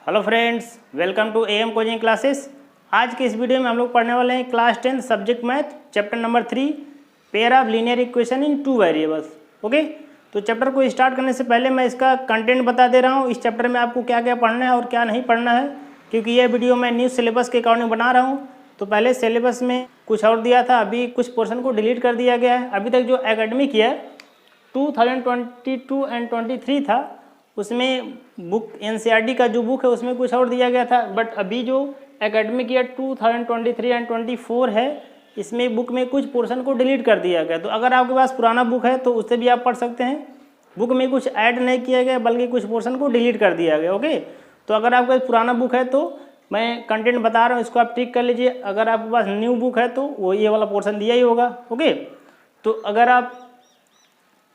Hello friends, welcome to AM coaching classes. आज के इस वीडियो में हम लोग पढ़ने वाले हैं class 10 subject math chapter number 3 pair of linear equation in 2 variables. Okay, तो चैप्टर को स्टार्ट करने से पहले मैं इसका कंटेंट बता दे रहा हूँ। इस चैप्टर में आपको क्या क्या पढ़ना है और क्या नहीं पढ़ना है, क्योंकि यह वीडियो मैं न्यू सिलेबस के अकॉर्डिंग बना रहा हूँ। तो पहले सिलेबस में कुछ और दिया था, अभी कुछ पोर्शन को डिलीट कर दिया गया है। अभी तक जो एकेडमिक ईयर 2022 एंड 23 था उसमें बुक एनसीईआरटी का जो बुक है उसमें कुछ और दिया गया था, बट अभी जो एकेडमिक ईयर 2023 एंड 24 है इसमें बुक में कुछ पोर्शन को डिलीट कर दिया गया। तो अगर आपके पास पुराना बुक है तो उससे भी आप पढ़ सकते हैं। बुक में कुछ ऐड नहीं किया गया बल्कि कुछ पोर्शन को डिलीट कर दिया गया। ओके, तो अगर आपके पास पुराना बुक है तो मैं कंटेंट बता रहा हूँ, इसको आप टिक कर लीजिए। अगर आपके पास न्यू बुक है तो वो ये वाला पोर्शन दिया ही होगा। ओके, तो अगर आप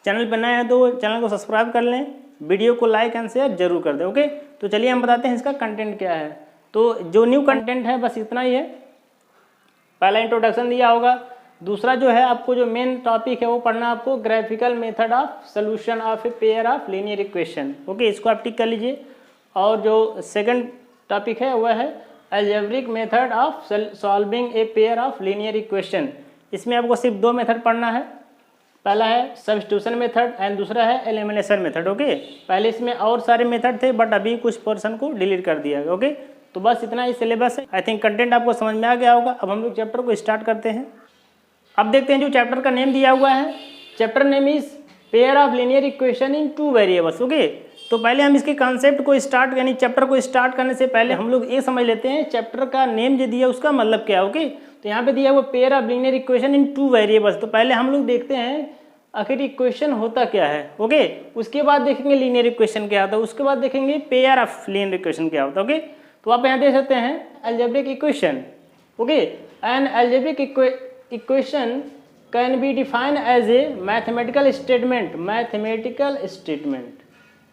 चैनल पर नए हैं तो चैनल को सब्सक्राइब कर लें, वीडियो को लाइक एंड शेयर जरूर कर दें। ओके, तो चलिए हम बताते हैं इसका कंटेंट क्या है। तो जो न्यू कंटेंट है बस इतना ही है। पहला इंट्रोडक्शन दिया होगा, दूसरा जो है आपको जो मेन टॉपिक है वो पढ़ना आपको graphical method of solution of a pair of linear equation. Okay, इसको आप टिक कर लीजिए। और जो सेकंड टॉपिक है वह है algebraic method of solving a pair of linear equation. इसमें आपको सिर्फ 2 मेथड पढ़ना है। पहला है सब्स्टिट्यूशन मेथड एंड दूसरा है एलिमिनेशन मेथड। ओके, पहले इसमें और सारे मेथड थे बट अभी कुछ पोर्शन को डिलीट कर दिया गया। ओके, तो बस इतना ही सिलेबस है। आई थिंक कंटेंट आपको समझ में आ गया होगा। अब हम लोग चैप्टर को स्टार्ट करते हैं। अब देखते हैं जो चैप्टर का नेम दिया हुआ है। Chapter name is pair of linear equation in 2 variables. Okay, तो पहले हम इसके कॉन्सेप्ट को स्टार्ट यानी चैप्टर को स्टार्ट करने से पहले हम लोग ये समझ लेते हैं चैप्टर का नेम जो दिया उसका मतलब क्या है। ओके, तो यहाँ पे दिया हुआ pair of linear equation in 2 variables. तो पहले हम लोग देखते हैं आखिर इक्वेशन होता क्या है। ओके, उसके बाद देखेंगे लीनियर इक्वेशन क्या होता है, उसके बाद देखेंगे पेयर ऑफ लीनियर इक्वेशन क्या होता है। ओके, तो आप यहाँ देख सकते हैं algebraic equation. Okay, an algebraic equation can be defined as a mathematical statement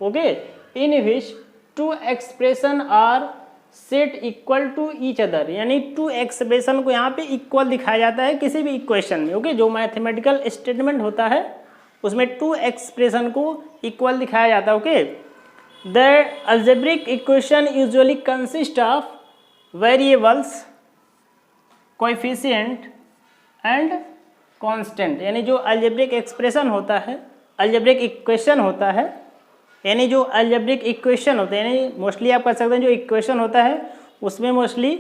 okay in which 2 expression are set equal to each other, यानी 2 एक्सप्रेशन को यहाँ पे इक्वल दिखाया जाता है किसी भी इक्वेशन में। ओके, जो मैथमेटिकल स्टेटमेंट होता है उसमें 2 एक्सप्रेशन को इक्वल दिखाया जाता है। Okay, the algebraic equation usually consist of variables, coefficient and constant. यानी जो अलजेब्रिक एक्सप्रेशन होता है, अलजेब्रिक इक्वेशन होता है, यानी जो अलजेब्रिक इक्वेशन होते हैं, यानी मोस्टली आप कह सकते हैं जो इक्वेशन होता है उसमें मोस्टली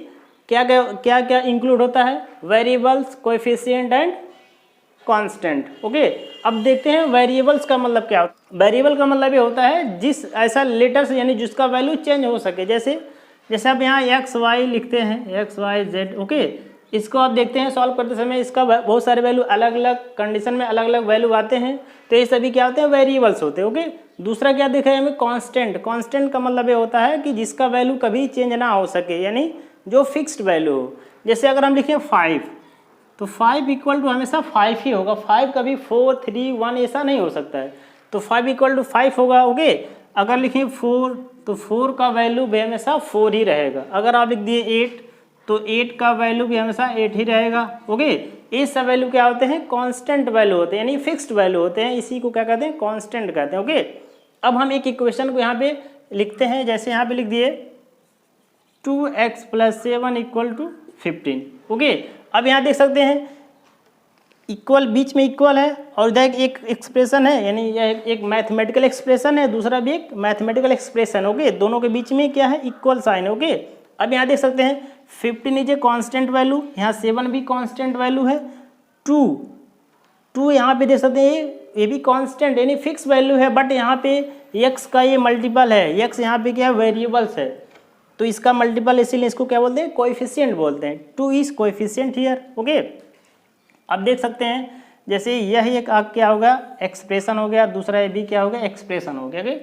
क्या क्या इंक्लूड होता है, variables, coefficient and constant. Okay, अब देखते हैं वेरिएबल्स का मतलब क्या होता है। वेरिएबल का मतलब ये होता है जिस ऐसा लेटर्स यानी जिसका वैल्यू चेंज हो सके। जैसे आप यहाँ एक्स वाई लिखते हैं, एक्स वाई जेड। ओके, इसको आप देखते हैं सॉल्व करते समय इसका बहुत सारे वैल्यू अलग अलग कंडीशन में अलग अलग वैल्यू आते हैं, तो ये सभी क्या होते हैं, वेरिएबल्स होते हैं। ओके, दूसरा क्या देखा है हमें, कांस्टेंट। कांस्टेंट का मतलब ये होता है कि जिसका वैल्यू कभी चेंज ना हो सके, यानी जो फिक्स्ड वैल्यू हो। जैसे अगर हम लिखें 5 तो 5 इक्वल टू हमेशा 5 ही होगा। 5 कभी 4, 3, 1 ऐसा नहीं हो सकता है, तो 5 इक्वल टू 5 होगा। ओके, अगर लिखें 4 तो 4 का वैल्यू भी हमेशा 4 ही रहेगा। अगर आप लिख दिए 8 तो 8 का वैल्यू भी हमेशा 8 ही रहेगा। ओके, ये सब वैल्यू क्या होते हैं, कांस्टेंट वैल्यू होते हैं, यानी फिक्स्ड वैल्यू होते हैं। इसी को क्या कहते हैं, कांस्टेंट कहते हैं। ओके, अब हम एक इक्वेशन को यहाँ पे लिखते हैं। जैसे यहाँ पे लिख दिए 2x + 7 = 15। ओके, अब यहाँ देख सकते हैं इक्वल, बीच में इक्वल है और इधर एक एक्सप्रेशन है, यानी यह एक मैथमेटिकल एक्सप्रेशन है, दूसरा भी एक मैथमेटिकल एक्सप्रेशन। ओके, दोनों के बीच में क्या है, इक्वल साइन है। ओके, अब यहाँ देख सकते हैं 15 इज ए कॉन्स्टेंट वैल्यू, यहाँ 7 भी कॉन्स्टेंट वैल्यू है। 2 यहाँ पे देख सकते हैं ये भी कांस्टेंट यानी फिक्स वैल्यू है, बट यहाँ पे x का ये मल्टीपल है। x यहाँ पे क्या है, वेरिएबल्स है, तो इसका मल्टीपल, इसीलिए इसको क्या बोलते हैं, कोएफिशिएंट बोलते हैं। 2 इज कोएफिशिएंट हियर। ओके, अब देख सकते हैं जैसे यह एक क्या होगा, एक्सप्रेशन हो गया, दूसरा ये भी क्या हो गया, एक्सप्रेशन हो गया। ओके,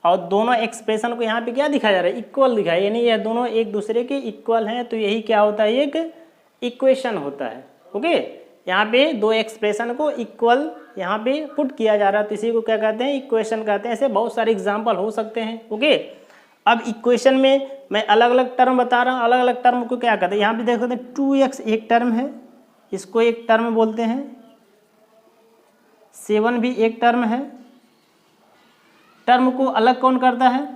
और दोनों एक्सप्रेशन को यहाँ पे क्या दिखाया जा रहा है, इक्वल दिखाया, यानी यह दोनों एक दूसरे के इक्वल हैं, तो यही क्या होता है, एक इक्वेशन होता है। ओके, यहाँ पे 2 एक्सप्रेशन को इक्वल यहाँ पे पुट किया जा रहा है, तो इसी को क्या कहते हैं, इक्वेशन कहते हैं। ऐसे बहुत सारे एग्जाम्पल हो सकते हैं। ओके, अब इक्वेशन में मैं अलग अलग टर्म बता रहा हूँ, अलग अलग टर्म को क्या कहते हैं। यहाँ पे देख सकते हैं 2x एक टर्म है, इसको एक टर्म बोलते हैं। 7 भी एक टर्म है। टर्म को अलग कौन करता है,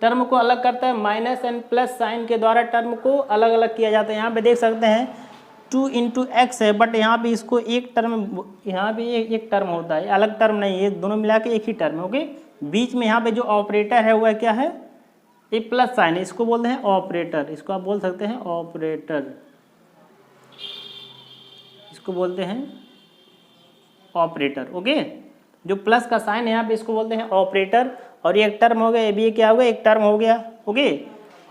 टर्म को अलग करता है, माइनस एंड प्लस साइन के द्वारा टर्म को अलग अलग किया जाता है। यहाँ पे देख सकते हैं 2 इंटू एक्स है, बट यहाँ पे इसको एक टर्म, यहाँ पे एक टर्म होता है, अलग टर्म नहीं है, दोनों मिला के एक ही टर्म है। ओके, बीच में यहाँ पे जो ऑपरेटर है वह क्या है, ये प्लस साइन है, इसको बोलते हैं ऑपरेटर, इसको आप बोल सकते हैं ऑपरेटर, इसको बोलते हैं ऑपरेटर। ओके, जो प्लस का साइन है यहाँ पे इसको बोलते हैं ऑपरेटर। और ये एक टर्म हो गया, ये भी क्या हो गया, एक टर्म हो गया। ओके,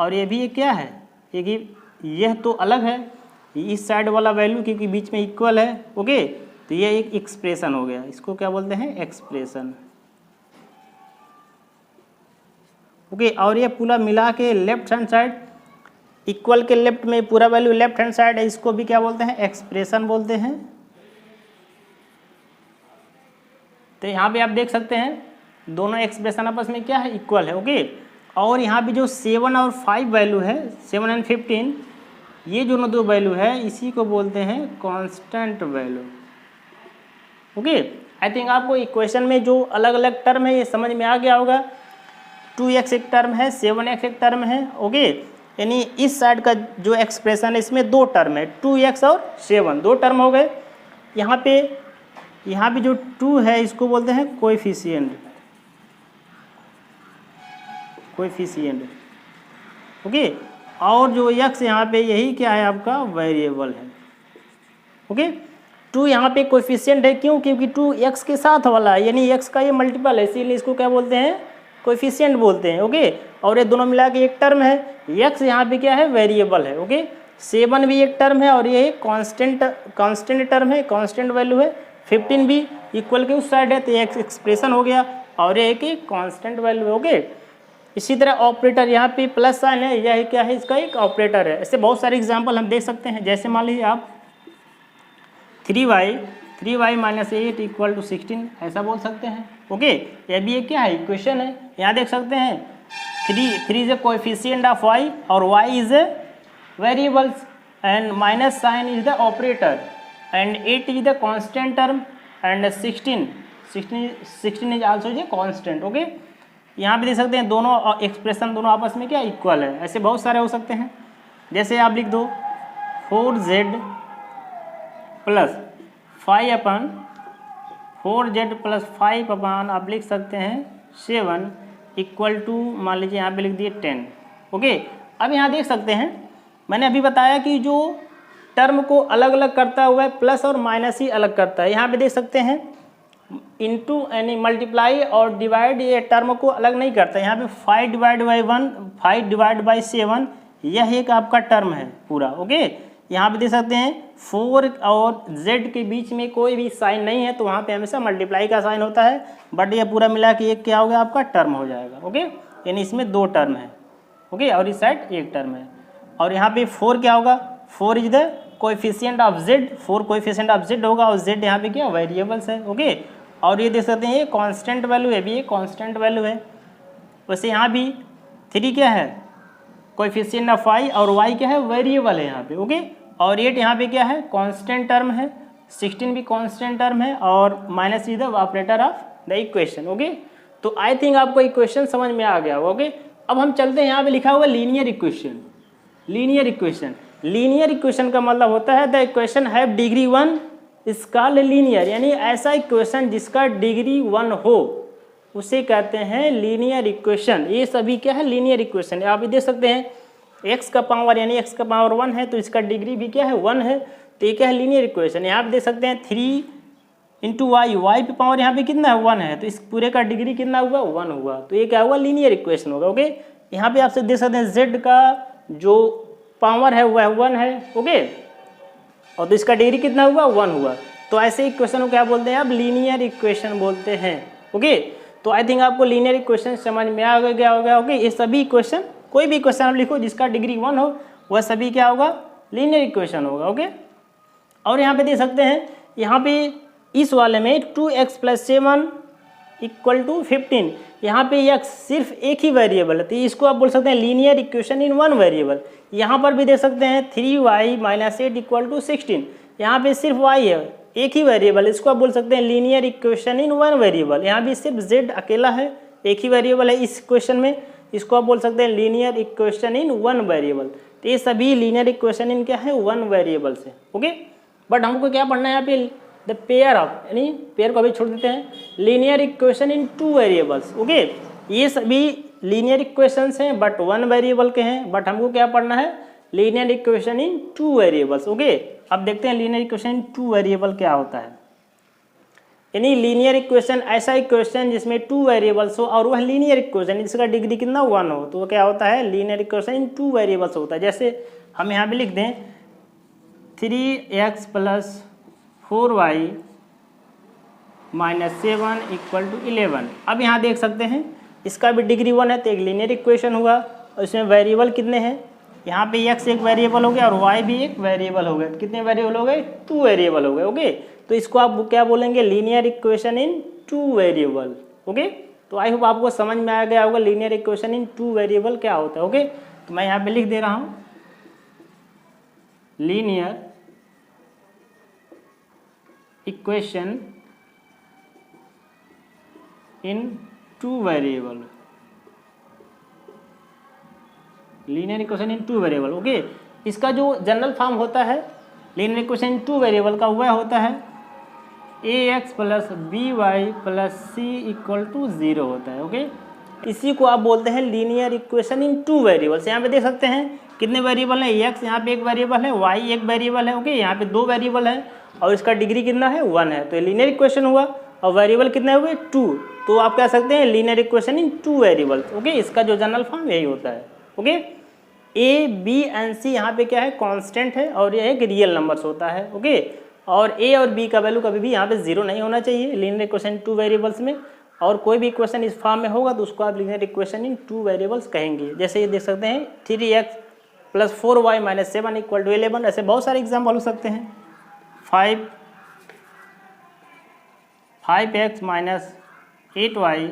और ये भी ये क्या है, यह तो अलग है, इस साइड वाला वैल्यू क्योंकि बीच में इक्वल है। ओके, तो ये एक एक्सप्रेशन हो गया, इसको क्या बोलते हैं, एक्सप्रेशन। ओके, और ये पूरा मिला के लेफ्ट हैंड साइड इक्वल के लेफ्ट में पूरा वैल्यू लेफ्ट हैंड साइड है, इसको भी क्या बोलते हैं, एक्सप्रेशन बोलते हैं। तो यहाँ पे आप देख सकते हैं दोनों एक्सप्रेशन आपस में क्या है, इक्वल है। ओके, और यहाँ पे जो 7 और 5 वैल्यू है, 7 एंड 15, ये जो दो वैल्यू है इसी को बोलते हैं constant value. Okay, I think आपको इक्वेशन में जो अलग अलग टर्म है ये समझ में आ गया होगा। 2x एक टर्म है, 7x एक टर्म है। ओके, यानी इस साइड का जो एक्सप्रेशन है इसमें दो टर्म है, 2x और 7, दो टर्म हो गए। यहाँ पे जो 2 है इसको बोलते हैं कोएफिशिएंट। ओके, और जो x यहाँ पे यही क्या है, आपका वेरिएबल है। ओके, 2 यहाँ पे कोएफिशिएंट है, क्यों, क्योंकि 2 x के साथ वाला है, यानी x का ये मल्टीपल है, इसीलिए इसको क्या बोलते हैं, कोएफिशिएंट बोलते हैं। ओके, और ये दोनों मिला के एक टर्म है, x यहाँ पे क्या है, वेरिएबल है। ओके, 7 भी एक टर्म है और ये कांस्टेंट टर्म है, कांस्टेंट वैल्यू है। 15 भी इक्वल के उस साइड है, तो ये एक एक्सप्रेशन हो गया और ये एक कांस्टेंट वैल्यू है। ओके, इसी तरह ऑपरेटर यहाँ पे प्लस साइन है, यह क्या है, इसका एक ऑपरेटर है। ऐसे बहुत सारे एग्जाम्पल हम देख सकते हैं, जैसे मान लीजिए आप 3y माइनस 8 इक्वल टू 16 ऐसा बोल सकते हैं। ओके, यह भी एक क्या है, इक्वेशन है। यहाँ देख सकते हैं 3 is a coefficient of y और y is a variables and minus sign is the operator and 8 is the constant term and 16 is also a constant. Okay, यहाँ पे देख सकते हैं दोनों एक्सप्रेशन दोनों आपस में क्या इक्वल है। ऐसे बहुत सारे हो सकते हैं, जैसे आप लिख दो 4z प्लस 5 अपन आप लिख सकते हैं 7 इक्वल टू मान लीजिए यहाँ पे लिख दिए 10। ओके, अब यहाँ देख सकते हैं मैंने अभी बताया कि जो टर्म को अलग अलग करता हुआ है प्लस और माइनस ही अलग करता है। यहाँ पे देख सकते हैं इनटू यानी मल्टीप्लाई और डिवाइड, ये टर्म को अलग नहीं करता। यहाँ पे 5 डिवाइड बाई 1, 5 डिवाइड बाई 7, यह एक आपका टर्म है पूरा। ओके, यहाँ पे देख सकते हैं 4 और z के बीच में कोई भी साइन नहीं है, तो वहाँ पे हमेशा मल्टीप्लाई का साइन होता है, बट ये पूरा मिला के एक क्या हो गया, आपका टर्म हो जाएगा। ओके, यानी इसमें दो टर्म है। ओके, और इस साइड एक टर्म है। और यहाँ पे 4 क्या होगा, 4 is the coefficient of z, 4 coefficient of z होगा और z यहाँ पे क्या वेरिएबल्स है। ओके, और ये देख सकते हैं ये कांस्टेंट वैल्यू है, भी ये कांस्टेंट वैल्यू है। वैसे यहाँ भी 3 क्या है, कोएफिशिएंट ऑफ y और y क्या है, वेरिएबल है यहाँ पे। ओके, और 8 यहाँ पे क्या है, कांस्टेंट टर्म है, 16 भी कांस्टेंट टर्म है और minus is the operator of the equation. Okay, तो आई थिंक आपको इक्वेशन समझ में आ गया। ओके, अब हम चलते हैं, यहाँ पे लिखा हुआ लीनियर इक्वेशन। लीनियर इक्वेशन का मतलब होता है the equation have degree 1 is called linear, यानी ऐसा इक्वेशन जिसका डिग्री 1 हो उसे कहते हैं लीनियर इक्वेशन। ये सभी क्या है, लीनियर इक्वेशन। आप भी देख सकते हैं x का पावर यानी x का पावर 1 है, तो इसका डिग्री भी क्या है, 1 है, तो ये क्या है, लीनियर इक्वेशन। यहाँ पे देख सकते हैं 3 इंटू y पे पावर यहाँ पे कितना है, 1 है, तो इस पूरे का डिग्री कितना हुआ, 1 हुआ, तो ये क्या हुआ, लीनियर इक्वेशन होगा। ओके, यहाँ पे आपसे देख सकते हैं z का जो पावर है वह 1 है। ओके, और तो इसका डिग्री कितना हुआ, 1 हुआ, तो ऐसे इक्वेशन को क्या बोलते हैं, आप लीनियर इक्वेशन बोलते हैं। ओके, तो आई थिंक आपको लीनियर इक्वेशन समझ में आ गया होगा। ओके, ये सभी इक्वेशन, कोई भी इक्वेशन आप लिखो जिसका डिग्री 1 हो वह सभी क्या होगा, लीनियर इक्वेशन होगा। ओके, और यहाँ पे देख सकते हैं, यहाँ पे इस वाले में 2x + 7 = 15, यहाँ पे x सिर्फ एक ही वेरिएबल है, तो इसको आप बोल सकते हैं लीनियर इक्वेशन इन 1 वेरिएबल। यहाँ पर भी देख सकते हैं 3y - 8 = 16, यहाँ पे सिर्फ y है, एक ही वेरिएबल, इसको आप बोल सकते हैं लीनियर इक्वेशन इन 1 वेरिएबल। यहाँ भी सिर्फ z अकेला है, एक ही वेरिएबल है इस इक्वेशन में, इसको आप बोल सकते हैं linear equation in one variable. तो ये सभी लीनियर इक्वेशन इन क्या है, वन वेरिएबल से। ओके, बट हमको क्या पढ़ना है यहाँ पे, द पेयर ऑफ, यानी पेयर को अभी छोड़ देते हैं, linear equation in two variables. Okay, ये सभी लीनियर इक्वेशंस हैं बट वन वेरिएबल के हैं, बट हमको क्या पढ़ना है, linear equation in two variables. Okay, अब देखते हैं linear equation in two variable क्या होता है। यानी लीनियर इक्वेशन ऐसा इक्वेशन जिसमें टू वेरिएबल्स हो और वह लीनियर इक्वेशन जिसका डिग्री कितना 1 हो, तो वो क्या होता है, linear equation in two variables होता है। जैसे हम यहाँ पे लिख दें 3x + 4y - 7 = 11। अब यहाँ देख सकते हैं इसका भी डिग्री 1 है तो एक लीनियर इक्वेशन हुआ, और इसमें वेरिएबल कितने हैं, यहाँ पे x एक वेरिएबल हो गया और y भी एक वेरिएबल हो गया। कितने वेरिएबल हो गए, 2 वेरिएबल हो गए। ओके, तो इसको आप क्या बोलेंगे, linear equation in two variable. Okay, तो आई होप आपको समझ में आ गया होगा linear equation in two variable क्या होता है। ओके, तो मैं यहाँ पे लिख दे रहा हूँ linear equation in two variable, linear equation in two variable. Okay, इसका जो जनरल फॉर्म होता है linear equation in two variable का, वह होता है ax + by + c = 0 होता है। ओके, इसी को आप बोलते हैं linear equation in two variables. यहाँ पे देख सकते हैं कितने वेरिएबल हैं, x यहाँ पे एक वेरिएबल है, y एक वेरिएबल है। ओके, यहाँ पे 2 वेरिएबल है और इसका डिग्री कितना है, 1 है, तो ये लीनियर इक्वेशन हुआ। और वेरिएबल कितने हुए, 2, तो आप कह सकते हैं linear equation in two variables. Okay, इसका जो जनरल फॉर्म यही होता है। Okay, a, b and c यहाँ पे क्या है, कांस्टेंट है और ये एक रियल नंबर्स होता है। ओके, और a और b का वैल्यू कभी भी यहाँ पे 0 नहीं होना चाहिए लीनियर इक्वेशन टू वेरिएबल्स में। और कोई भी इक्वेशन इस फॉर्म में होगा तो उसको आप linear equation in two variables कहेंगे। जैसे ये देख सकते हैं 3x + 4y - 7 = 11। ऐसे बहुत सारे एग्जाम्पल हो सकते हैं। 5x - 8y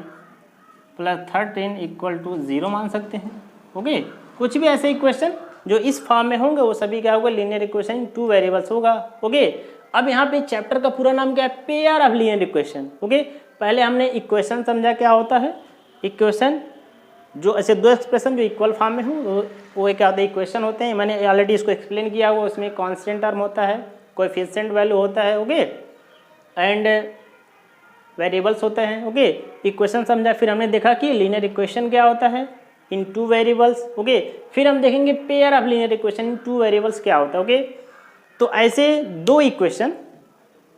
+ 13 = 0 मान सकते हैं। ओके, कुछ भी ऐसे इक्वेशन जो इस फॉर्म में होंगे वो सभी क्या होगा, linear equation in two variables होगा। ओके, अब यहाँ पे चैप्टर का पूरा नाम क्या है, pair of linear equation. Okay, पहले हमने इक्वेशन समझा क्या होता है, इक्वेशन जो ऐसे दो एक्सप्रेशन जो इक्वल फॉर्म में हो वो क्या होता है, इक्वेशन होते हैं। मैंने ऑलरेडी इसको एक्सप्लेन किया हुआ, उसमें कांस्टेंट टर्म होता है, कोएफिशिएंट वैल्यू होता है। ओके, एंड वेरिएबल्स होते हैं। ओके, इक्वेशन समझा, फिर हमने देखा कि लीनियर इक्वेशन क्या होता है इन टू वेरिएबल्स। ओके, फिर हम देखेंगे pair of linear equation in two variables क्या होता है। ओके, तो ऐसे दो इक्वेशन,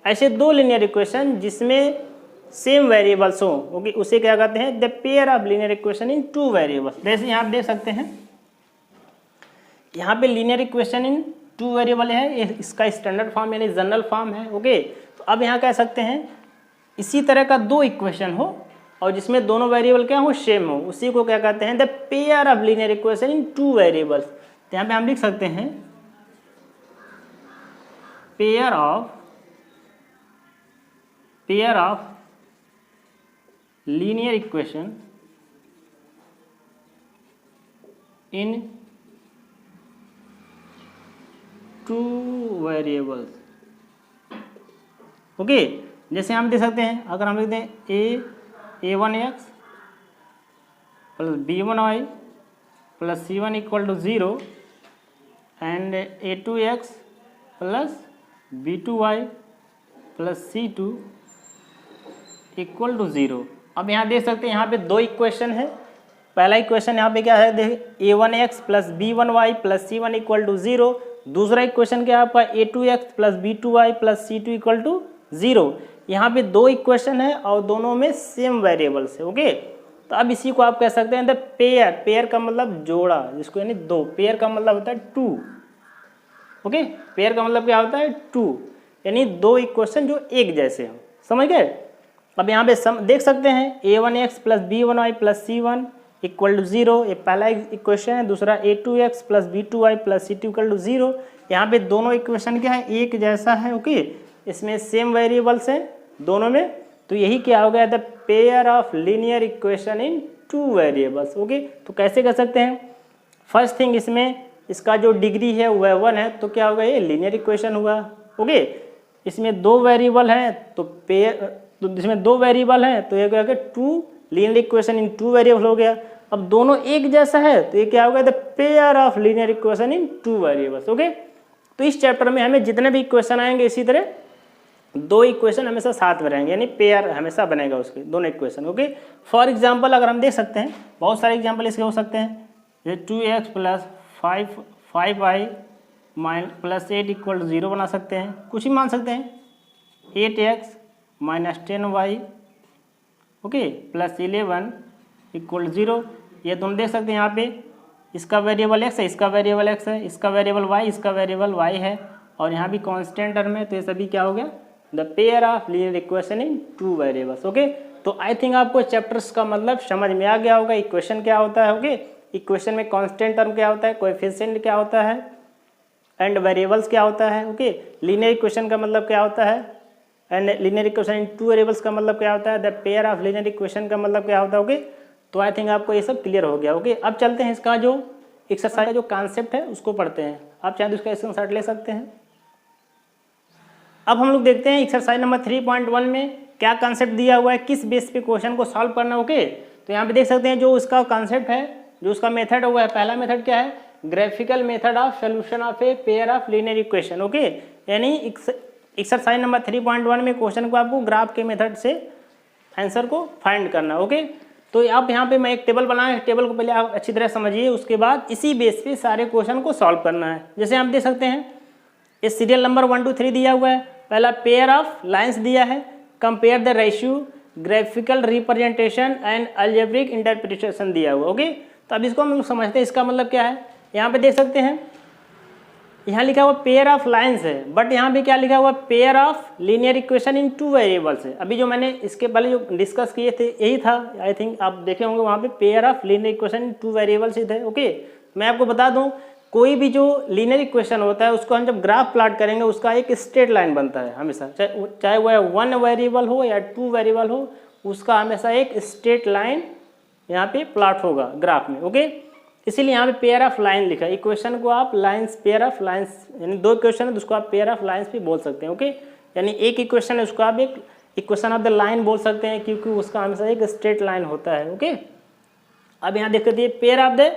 ऐसे दो लीनियर इक्वेशन जिसमें सेम वेरिएबल्स हो, ओके, उसे क्या कहते हैं, the pair of linear equation in two variables. जैसे यहाँ आप देख सकते हैं, यहाँ पे linear equation in two variable है, ये इसका स्टैंडर्ड फॉर्म यानी जनरल फॉर्म है। ओके, तो अब यहाँ कह सकते हैं इसी तरह का दो इक्वेशन हो और जिसमें दोनों वेरिएबल क्या हो, सेम हो, उसी को क्या कहते हैं, the pair of linear equation in two variables. तो यहाँ पे हम लिख सकते हैं pair of linear equation in two variables. Okay, जैसे हम देख सकते हैं, अगर हम लिख दें a1x + b1y + c1 = 0 and a2x + b2y + c2 = 0। अब यहाँ देख सकते हैं, यहाँ पे दो इक्वेशन है। पहला इक्वेशन यहाँ पे क्या है, देखिए a1x + b1y + c1 = 0। दूसरा इक्वेशन क्या है आपका, a2x + b2y + c2 = 0। यहाँ पे दो इक्वेशन है और दोनों में सेम वेरिएबल्स है। ओके, तो अब इसी को आप कह सकते हैं द पेयर। पेयर का मतलब जोड़ा, जिसको यानी दो, पेयर का मतलब होता है टू। ओके, पेयर का मतलब क्या होता है, टू, यानी दो इक्वेशन जो एक जैसे हो। समझ गए। अब यहाँ पे देख सकते हैं a1x + b1y + c1 = 0, ये पहला इक्वेशन है। दूसरा a2x + b2y + c2 = 0। यहाँ पे दोनों इक्वेशन क्या है, एक जैसा है। ओके, इसमें सेम वेरिएबल्स हैं दोनों में, तो यही क्या हो गया, the pair of linear equation in two variables. Okay, तो कैसे कर सकते हैं, फर्स्ट थिंग इसमें इसका जो डिग्री है वह 1 है, तो क्या होगा, ये लीनियर इक्वेशन हुआ। ओके, इसमें दो वेरिएबल हैं तो पेयर, तो इसमें दो वेरिएबल हैं तो ये क्या होगा, two linear equation in two variable हो गया। अब दोनों एक जैसा है तो ये क्या होगा, the pair of linear equation in two variables. Okay, तो इस चैप्टर में हमें जितने भी इक्वेशन आएंगे इसी तरह दो इक्वेशन हमेशा साथ में रहेंगे, यानी पेयर हमेशा बनेगा उसके दोनों इक्वेशन। ओके, फॉर एग्जांपल अगर हम देख सकते हैं, बहुत सारे एग्जांपल इसके हो सकते हैं, ये 2x plus 5y plus 8 equal to 0 बना सकते हैं, कुछ भी मान सकते हैं, 8x minus 10y okay plus 11 equal 0, ये दोनों देख सकते हैं यहाँ पे, इसका वेरिएबल x है, इसका वेरिएबल x है, इसका वेरिएबल y, इसका वेरिएबल y है, और यहाँ भी कांस्टेंट टर्म है, तो ये सभी क्या हो गया, the pair of linear equation in two variables. Okay, तो आई थिंक आपको चैप्टर्स का मतलब समझ में आ गया होगा, इक्वेशन क्या होता है, ओके इक्वेशन में कांस्टेंट टर्म क्या होता है, कोएफिशिएंट क्या होता है, एंड वेरिएबल्स क्या होता है। ओके, लीनियर इक्वेशन का मतलब क्या होता है, and linear equation in two variables का मतलब क्या होता है, the pair of linear equation का मतलब क्या होता है। ओके, तो आई थिंक आपको ये सब क्लियर हो गया। ओके, अब चलते हैं इसका जो एक्सरसाइज का जो कॉन्सेप्ट है उसको पढ़ते हैं। आप चाहे तो उसका स्क्रीनशॉट ले सकते हैं। अब हम लोग देखते हैं एक्सरसाइज नंबर 3.1 में क्या कॉन्सेप्ट दिया हुआ है, किस बेस पे क्वेश्चन को सॉल्व करना। ओके, तो यहाँ पे देख सकते हैं जो उसका कॉन्सेप्ट है, जो उसका मेथड हुआ है, पहला मेथड क्या है, graphical method of solution of a pair of linear equation. Okay, यानी एक्सरसाइज नंबर 3.1 में क्वेश्चन को आपको ग्राफ के मेथड से आंसर को फाइंड करना। ओके, तो आप यहाँ पे मैं एक टेबल बनाया, टेबल को पहले आप अच्छी तरह समझिए, उसके बाद इसी बेस पे सारे क्वेश्चन को सॉल्व करना है। जैसे आप देख सकते हैं इस सीरियल नंबर 1 2 3 दिया हुआ है, पहला पेयर ऑफ लाइंस दिया है, compare the ratio, graphical representation and algebraic interpretation दिया हुआ। ओके, तो अब इसको हम लोग समझते हैं, इसका मतलब क्या है। यहाँ पे देख सकते हैं, यहाँ लिखा हुआ पेयर ऑफ लाइंस है, बट यहाँ पे क्या लिखा हुआ, pair of linear equation in two variables है। अभी जो मैंने इसके पहले जो डिस्कस किए थे यही था, आई थिंक आप देखे होंगे वहाँ पे pair of linear equation in two variables ही थे। ओके, मैं आपको बता दूँ, कोई भी जो लीनियर इक्वेशन होता है उसको हम जब ग्राफ प्लॉट करेंगे उसका एक स्ट्रेट लाइन बनता है हमेशा, चाहे वह 1 वेरिएबल हो या 2 वेरिएबल हो, उसका हमेशा एक स्ट्रेट लाइन यहाँ पे प्लॉट होगा ग्राफ में। ओके, इसीलिए यहाँ पे पेयर ऑफ लाइन लिखा है। इक्वेशन को आप लाइंस, पेयर ऑफ लाइंस, यानी दो इक्वेशन है तो उसको आप पेयर ऑफ लाइंस भी बोल सकते हैं। ओके, यानी एक इक्वेशन है उसको आप एक इक्वेशन ऑफ द लाइन बोल सकते हैं, क्योंकि उसका हमेशा एक स्ट्रेट लाइन होता है। ओके, अब यहाँ देख सकते pair of the,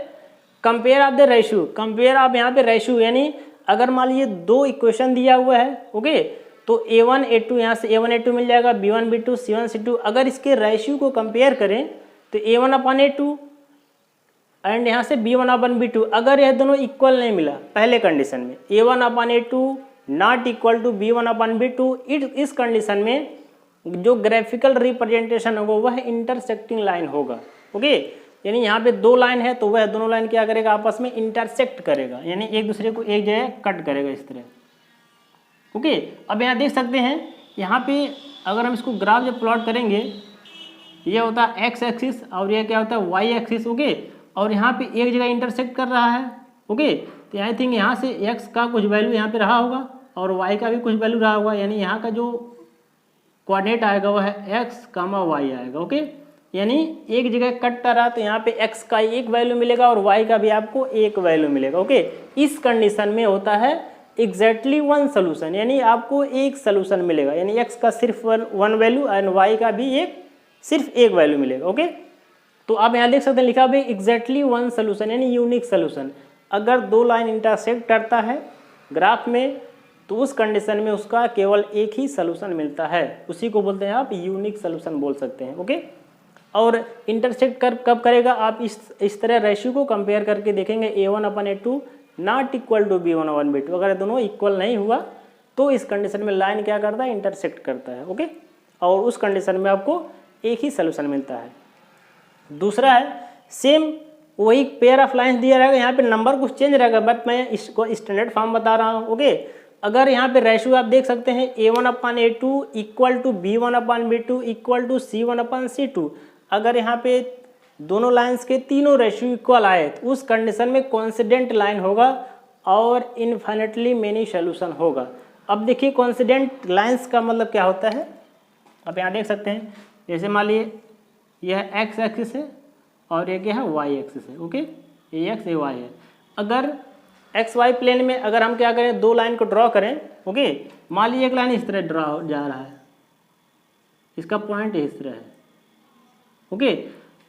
compare of the ratio, compare of यहाँ पे रेशियो, यानी अगर मान लीजिए दो इक्वेशन दिया हुआ है, ओके, तो a1 a2 यहाँ से a1 a2 मिल जाएगा, b1 b2 c1 c2, अगर इसके रेशियो को कंपेयर करें तो a1 अपन a2 एंड यहाँ से b1 अपन b2, अगर यह दोनों इक्वल नहीं मिला पहले कंडीशन में, a1 upon a2 not equal to b1 upon b2, इस कंडीशन में जो ग्राफिकल रिप्रेजेंटेशन होगा वह इंटरसेक्टिंग लाइन होगा। ओके, यानी यहाँ पे दो लाइन है तो वह दोनों लाइन क्या करेगा, आपस में इंटरसेक्ट करेगा, यानी एक दूसरे को एक जगह कट करेगा इस तरह। ओके, अब यहाँ देख सकते हैं, यहाँ पे अगर हम इसको ग्राफ जब प्लॉट करेंगे, ये होता है एक्स एक्सिस और ये क्या होता है वाई एक्सिस। ओके, और यहाँ पे एक जगह इंटरसेक्ट कर रहा है। ओके, तो आई थिंक यहाँ से एक्स का कुछ वैल्यू यहाँ पे रहा होगा और वाई का भी कुछ वैल्यू रहा होगा, यानी यहाँ का जो कोऑर्डिनेट आएगा वह है एक्स कामा वाई आएगा। ओके, यानी एक जगह कटता रहा तो यहाँ पे x का एक वैल्यू मिलेगा और y का भी आपको एक वैल्यू मिलेगा। ओके, इस कंडीशन में होता है एग्जैक्टली वन सोल्यूशन, यानी आपको एक सोल्यूशन मिलेगा, यानी x का सिर्फ वन वैल्यू एंड y का भी सिर्फ एक वैल्यू मिलेगा। ओके, तो आप यहाँ देख सकते हैं लिखा हुआ एग्जैक्टली वन सोल्यूशन, यानी यूनिक सोल्यूशन। अगर दो लाइन इंटरसेक्ट करता है ग्राफ में तो उस कंडीशन में उसका केवल एक ही सोल्यूशन मिलता है, उसी को बोलते हैं आप यूनिक सोल्यूशन बोल सकते हैं। ओके, और इंटरसेक्ट कब करेगा, आप इस तरह रेशियो को कंपेयर करके देखेंगे, a1 upon a2 not equal to b1 upon b2, अगर दोनों इक्वल नहीं हुआ तो इस कंडीशन में लाइन क्या करता है, इंटरसेक्ट करता है। ओके, और उस कंडीशन में आपको एक ही सोल्यूशन मिलता है। दूसरा है सेम वही पेयर ऑफ लाइन्स दिया रहेगा, यहाँ पे नंबर कुछ चेंज रहेगा, बट मैं इसको स्टैंडर्ड फॉर्म बता रहा हूँ। ओके, अगर यहाँ पे रेशियो आप देख सकते हैं a1 upon a2 equal to b1 upon b2 equal to c1 upon c2, अगर यहाँ पे दोनों लाइंस के तीनों रेशियो इक्वल आए तो उस कंडीशन में कोइंसिडेंट लाइन होगा और इन्फिनिटली मेनी सोल्यूशन होगा। अब देखिए कोइंसिडेंट लाइंस का मतलब क्या होता है, आप यहाँ देख सकते हैं, जैसे मान लीजिए यह एक्स एक्सिस है और ये क्या है वाई एक्सिस है। ओके, ये एक्स ये वाई है। अगर एक्स वाई प्लेन में अगर हम क्या करें, दो लाइन को ड्रॉ करें। ओके, मान लीजिए एक लाइन इस तरह ड्रॉ जा रहा है, इसका पॉइंट इस तरह है। ओके,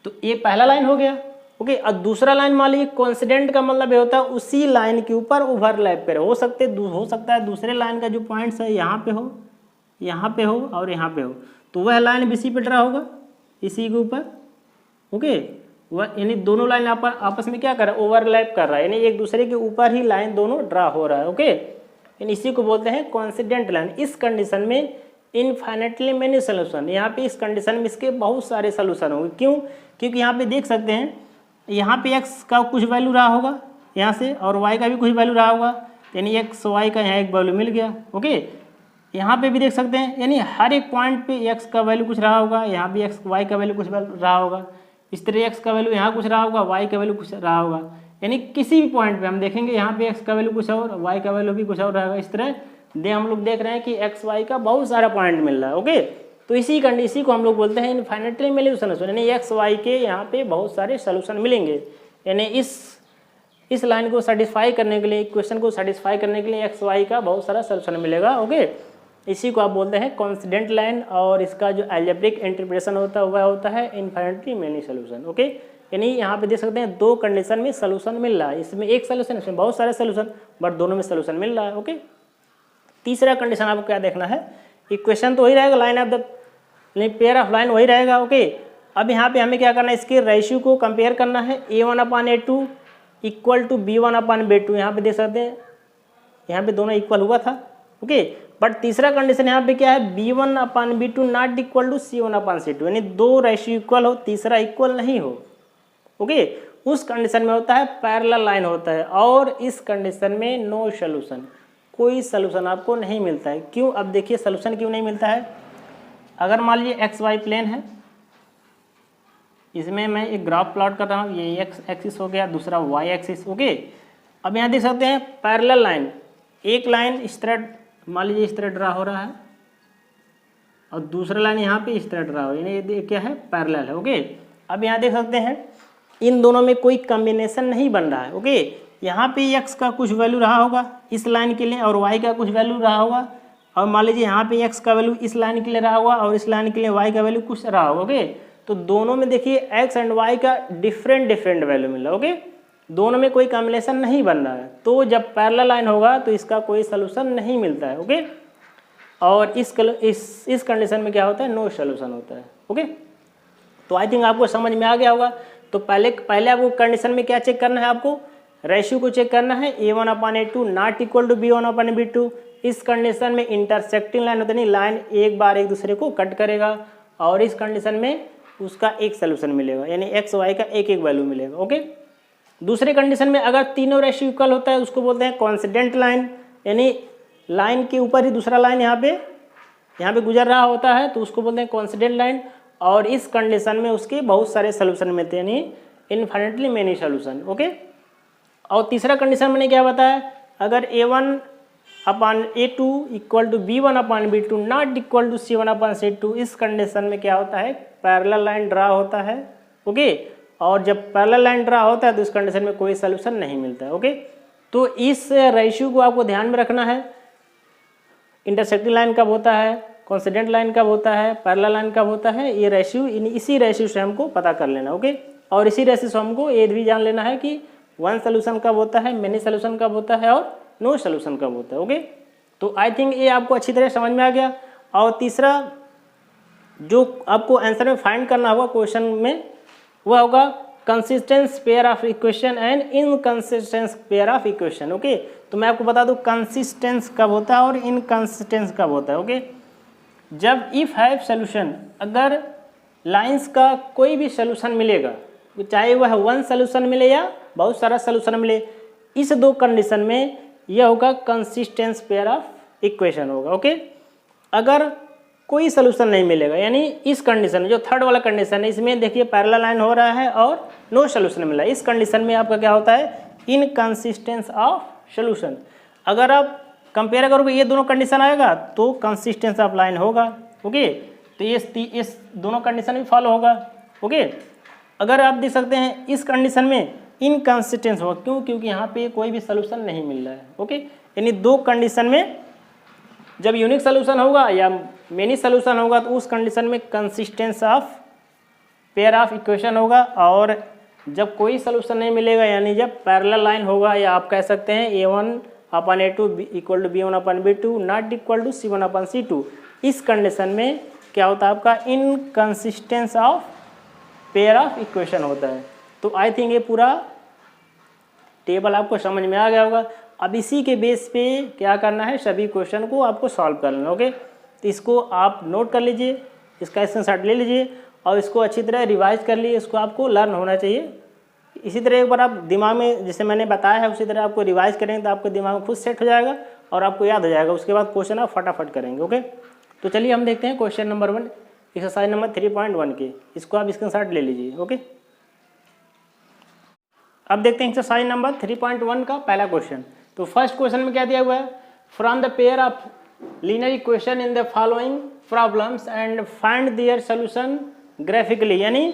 तो ये पहला लाइन हो गया ओके। और दूसरा लाइन मान लीजिए कोइंसिडेंट का मतलब ये होता है उसी लाइन के ऊपर ओवरलैप करे, हो सकता है दूसरे लाइन का जो पॉइंट्स है यहाँ पे हो, यहाँ पे हो और यहाँ पे हो, तो वह लाइन भी इसी पे ड्रा होगा, इसी के ऊपर। ओके, वह यानी दोनों लाइन आपस में क्या कर रहा है, ओवरलैप कर रहा है, यानी एक दूसरे के ऊपर ही लाइन दोनों ड्रा हो रहा है। ओके, यानी इसी को बोलते हैं कोइंसिडेंट लाइन। इस कंडीशन में इनफाइनेटली मेनी सोल्यूशन, यहाँ पे इस कंडीशन में इसके बहुत सारे सोल्यूशन होंगे। क्यों? क्योंकि यहाँ पे देख सकते हैं यहाँ पे x का कुछ वैल्यू रहा होगा यहाँ से, और y का भी कुछ वैल्यू रहा होगा, यानी x y का यहाँ एक वैल्यू मिल गया। ओके, यहाँ पे भी देख सकते हैं, यानी हर एक पॉइंट पे x का वैल्यू कुछ रहा होगा, यहाँ भी y का वैल्यू कुछ रहा होगा, इस तरह x का वैल्यू यहाँ कुछ रहा होगा, y का वैल्यू कुछ रहा होगा, यानी किसी भी पॉइंट पे हम देखेंगे यहाँ पे x का वैल्यू कुछ और, y का वैल्यू भी कुछ और रहेगा। इस तरह हम लोग देख रहे हैं कि x y का बहुत सारा पॉइंट मिल रहा है। ओके, तो इसी को हम लोग बोलते हैं इनफाइनेटली मेनी सोल्यूशन, यानी x y के यहाँ पे बहुत सारे सोल्यूशन मिलेंगे। यानी इस लाइन को सेटिस्फाई करने के लिए, इक्वेशन को सेटिस्फाई करने के लिए x y का बहुत सारा सोल्यूशन मिलेगा। ओके, इसी को आप बोलते हैं कोइंसिडेंट लाइन, और इसका जो अलजेब्रिक इंटरप्रिटेशन होता है वह होता है इनफाइनेटली मेनी सोल्यूशन। ओके, यानी यहाँ पे देख सकते हैं दो कंडीशन में सोल्यूशन मिल रहा है, इसमें एक सोल्यूशन, इसमें बहुत सारे सोल्यूशन, बट दोनों में सोल्यूशन मिल रहा है। ओके, तीसरा कंडीशन आपको क्या देखना है, इक्वेशन तो वही रहेगा, line of the pair of line वही रहेगा। ओके, अब यहाँ पे हमें क्या करना है, इसके रेशियो को कंपेयर करना है, a1/a2 इक्वल टू b1/b2। यहाँ पे देख सकते हैं यहाँ पे दोनों इक्वल हुआ था। ओके, बट तीसरा कंडीशन यहाँ पे क्या है, b1/b2 not equal to c1/c2, यानी दो रेशियो इक्वल हो, तीसरा इक्वल नहीं हो। ओके, उस कंडीशन में होता है पैरेलल लाइन होता है, और इस कंडीशन में नो सोल्यूशन, कोई सोल्यूशन आपको नहीं मिलता है। क्यों? अब देखिए सोल्यूशन क्यों नहीं मिलता है। अगर मान लीजिए एक्स वाई प्लेन है, इसमें मैं एक ग्राफ प्लॉट कर रहा हूँ, ये एक्स एक्सिस हो गया, दूसरा वाई एक्सिस। ओके, अब यहाँ देख सकते हैं पैरेलल लाइन, एक लाइन इस तरह मान लीजिए इस तरह ड्रा हो रहा है, और दूसरा लाइन यहाँ पे इस तरह ड्रा हो, यानी ये क्या है, पैरेलल है। ओके, अब यहाँ देख सकते हैं इन दोनों में कोई कॉम्बिनेशन नहीं बन रहा है। ओके, यहाँ पे x का कुछ वैल्यू रहा होगा इस लाइन के लिए, और y का कुछ वैल्यू रहा होगा, और मान लीजिए यहाँ पे x का वैल्यू इस लाइन के लिए रहा होगा, और इस लाइन के लिए y का वैल्यू कुछ रहा होगा। ओके, तो दोनों में देखिए x एंड y का डिफरेंट वैल्यू मिल रहा है। ओके, दोनों में कोई कॉम्बिनेशन नहीं बन रहा है, तो जब पैरेलल लाइन होगा तो इसका कोई सोल्यूशन नहीं मिलता है। ओके, और इस कंडीशन में क्या होता है, नो सोल्यूशन होता है। ओके, तो आई थिंक आपको समझ में आ गया होगा। तो पहले आपको कंडीशन में क्या चेक करना है, आपको रेशियो को चेक करना है, a1/a2 not equal to b1/b2। इस कंडीशन में इंटरसेक्टिंग लाइन होता है, लाइन एक बार एक दूसरे को कट करेगा, और इस कंडीशन में उसका एक सोल्यूशन मिलेगा, यानी एक्स वाई का एक एक वैल्यू मिलेगा। ओके, दूसरे कंडीशन में अगर तीनों रेशियो इक्वल होता है उसको बोलते हैं कोइंसिडेंट लाइन, यानी लाइन के ऊपर ही दूसरा लाइन यहाँ पे गुजर रहा होता है, तो उसको बोलते हैं कोइंसिडेंट लाइन, और इस कंडीशन में उसके बहुत सारे सोल्यूशन मिलते हैं, यानी इनफाइनेटली मेनी सोल्यूशन। ओके, और तीसरा कंडीशन मैंने क्या बताया, अगर a1/a2 equal to b1/b2 not equal to c1/c2, इस कंडीशन में क्या होता है, पैरेलल लाइन ड्रा होता है। ओके, और जब पैरेलल लाइन ड्रा होता है तो इस कंडीशन में कोई सोल्यूशन नहीं मिलता है। ओके, तो इस रेशियो को आपको ध्यान में रखना है, इंटरसेक्टिंग लाइन कब होता है, कोइंसिडेंट लाइन कब होता है, पैरेलल लाइन कब होता है, ये रेशियो इसी रेशियो से हमको पता कर लेना। ओके, और इसी रेशियो से हमको ये भी जान लेना है कि वन सोल्यूशन कब होता है, मेनी सोल्यूशन कब होता है, और नो सोल्यूशन कब होता है। ओके, तो आई थिंक ये आपको अच्छी तरह समझ में आ गया। और तीसरा जो आपको आंसर में फाइंड करना होगा क्वेश्चन में, वह होगा consistence pair of equation and inconsistence pair of equation. Okay, तो मैं आपको बता दूं कंसिस्टेंस कब होता है और इनकंसिस्टेंस कब होता है। ओके, जब इफ हैव सोल्यूशन, अगर लाइंस का कोई भी सोल्यूशन मिलेगा, चाहे वह वन सोल्यूशन मिले या बहुत सारा सोल्यूशन मिले, इस दो कंडीशन में यह होगा कंसिस्टेंस पेयर ऑफ इक्वेशन होगा। ओके, अगर कोई सोल्यूशन नहीं मिलेगा, यानी इस कंडीशन में जो थर्ड वाला कंडीशन है, इसमें देखिए पैरेलल लाइन हो रहा है और नो सोल्यूशन मिला, इस कंडीशन में आपका क्या होता है, इनकंसिस्टेंस ऑफ सोल्यूशन। अगर आप कंपेयर करोगे ये दोनों कंडीशन आएगा तो कंसिस्टेंस ऑफ लाइन होगा। ओके, तो इस दोनों कंडीशन भी फॉलो होगा। ओके, अगर आप देख सकते हैं इस कंडीशन में इनकंसिस्टेंस होगा, क्यों, क्योंकि यहाँ पे कोई भी सोल्यूशन नहीं मिल रहा है। ओके, यानी दो कंडीशन में जब यूनिक सोल्यूशन होगा या मेनी सोल्यूशन होगा तो उस कंडीशन में consistence of pair of equation होगा, और जब कोई सोल्यूशन नहीं मिलेगा, यानी जब पैरेलल लाइन होगा, या आप कह सकते हैं A1/A2 equal to B1/B2 not equal to C1/C2, इस कंडीशन में क्या होता है आपका inconsistence of pair of equation होता है। तो आई थिंक ये पूरा टेबल आपको समझ में आ गया होगा। अब इसी के बेस पे क्या करना है, सभी क्वेश्चन को आपको सॉल्व करना है। ओके, तो इसको आप नोट कर लीजिए, इसका स्क्रीनशॉट ले लीजिए और इसको अच्छी तरह रिवाइज कर लीजिए। इसको आपको लर्न होना चाहिए। इसी तरह एक बार आप दिमाग में, जैसे मैंने बताया है उसी तरह आपको रिवाइज करेंगे तो आपके दिमाग में खुद सेट हो जाएगा और आपको याद हो जाएगा। उसके बाद क्वेश्चन आप फटाफट करेंगे। ओके, तो चलिए हम देखते हैं क्वेश्चन नंबर 1 एक्सरसाइज नंबर 3.1 के। इसको आप स्क्रीनशॉट ले लीजिए। ओके, अब देखते हैं एक्सरसाइज नंबर 3.1 का पहला क्वेश्चन। तो फर्स्ट क्वेश्चन में क्या दिया हुआ है, from the pair of linear equation in the following problems and find their solution graphically. यानी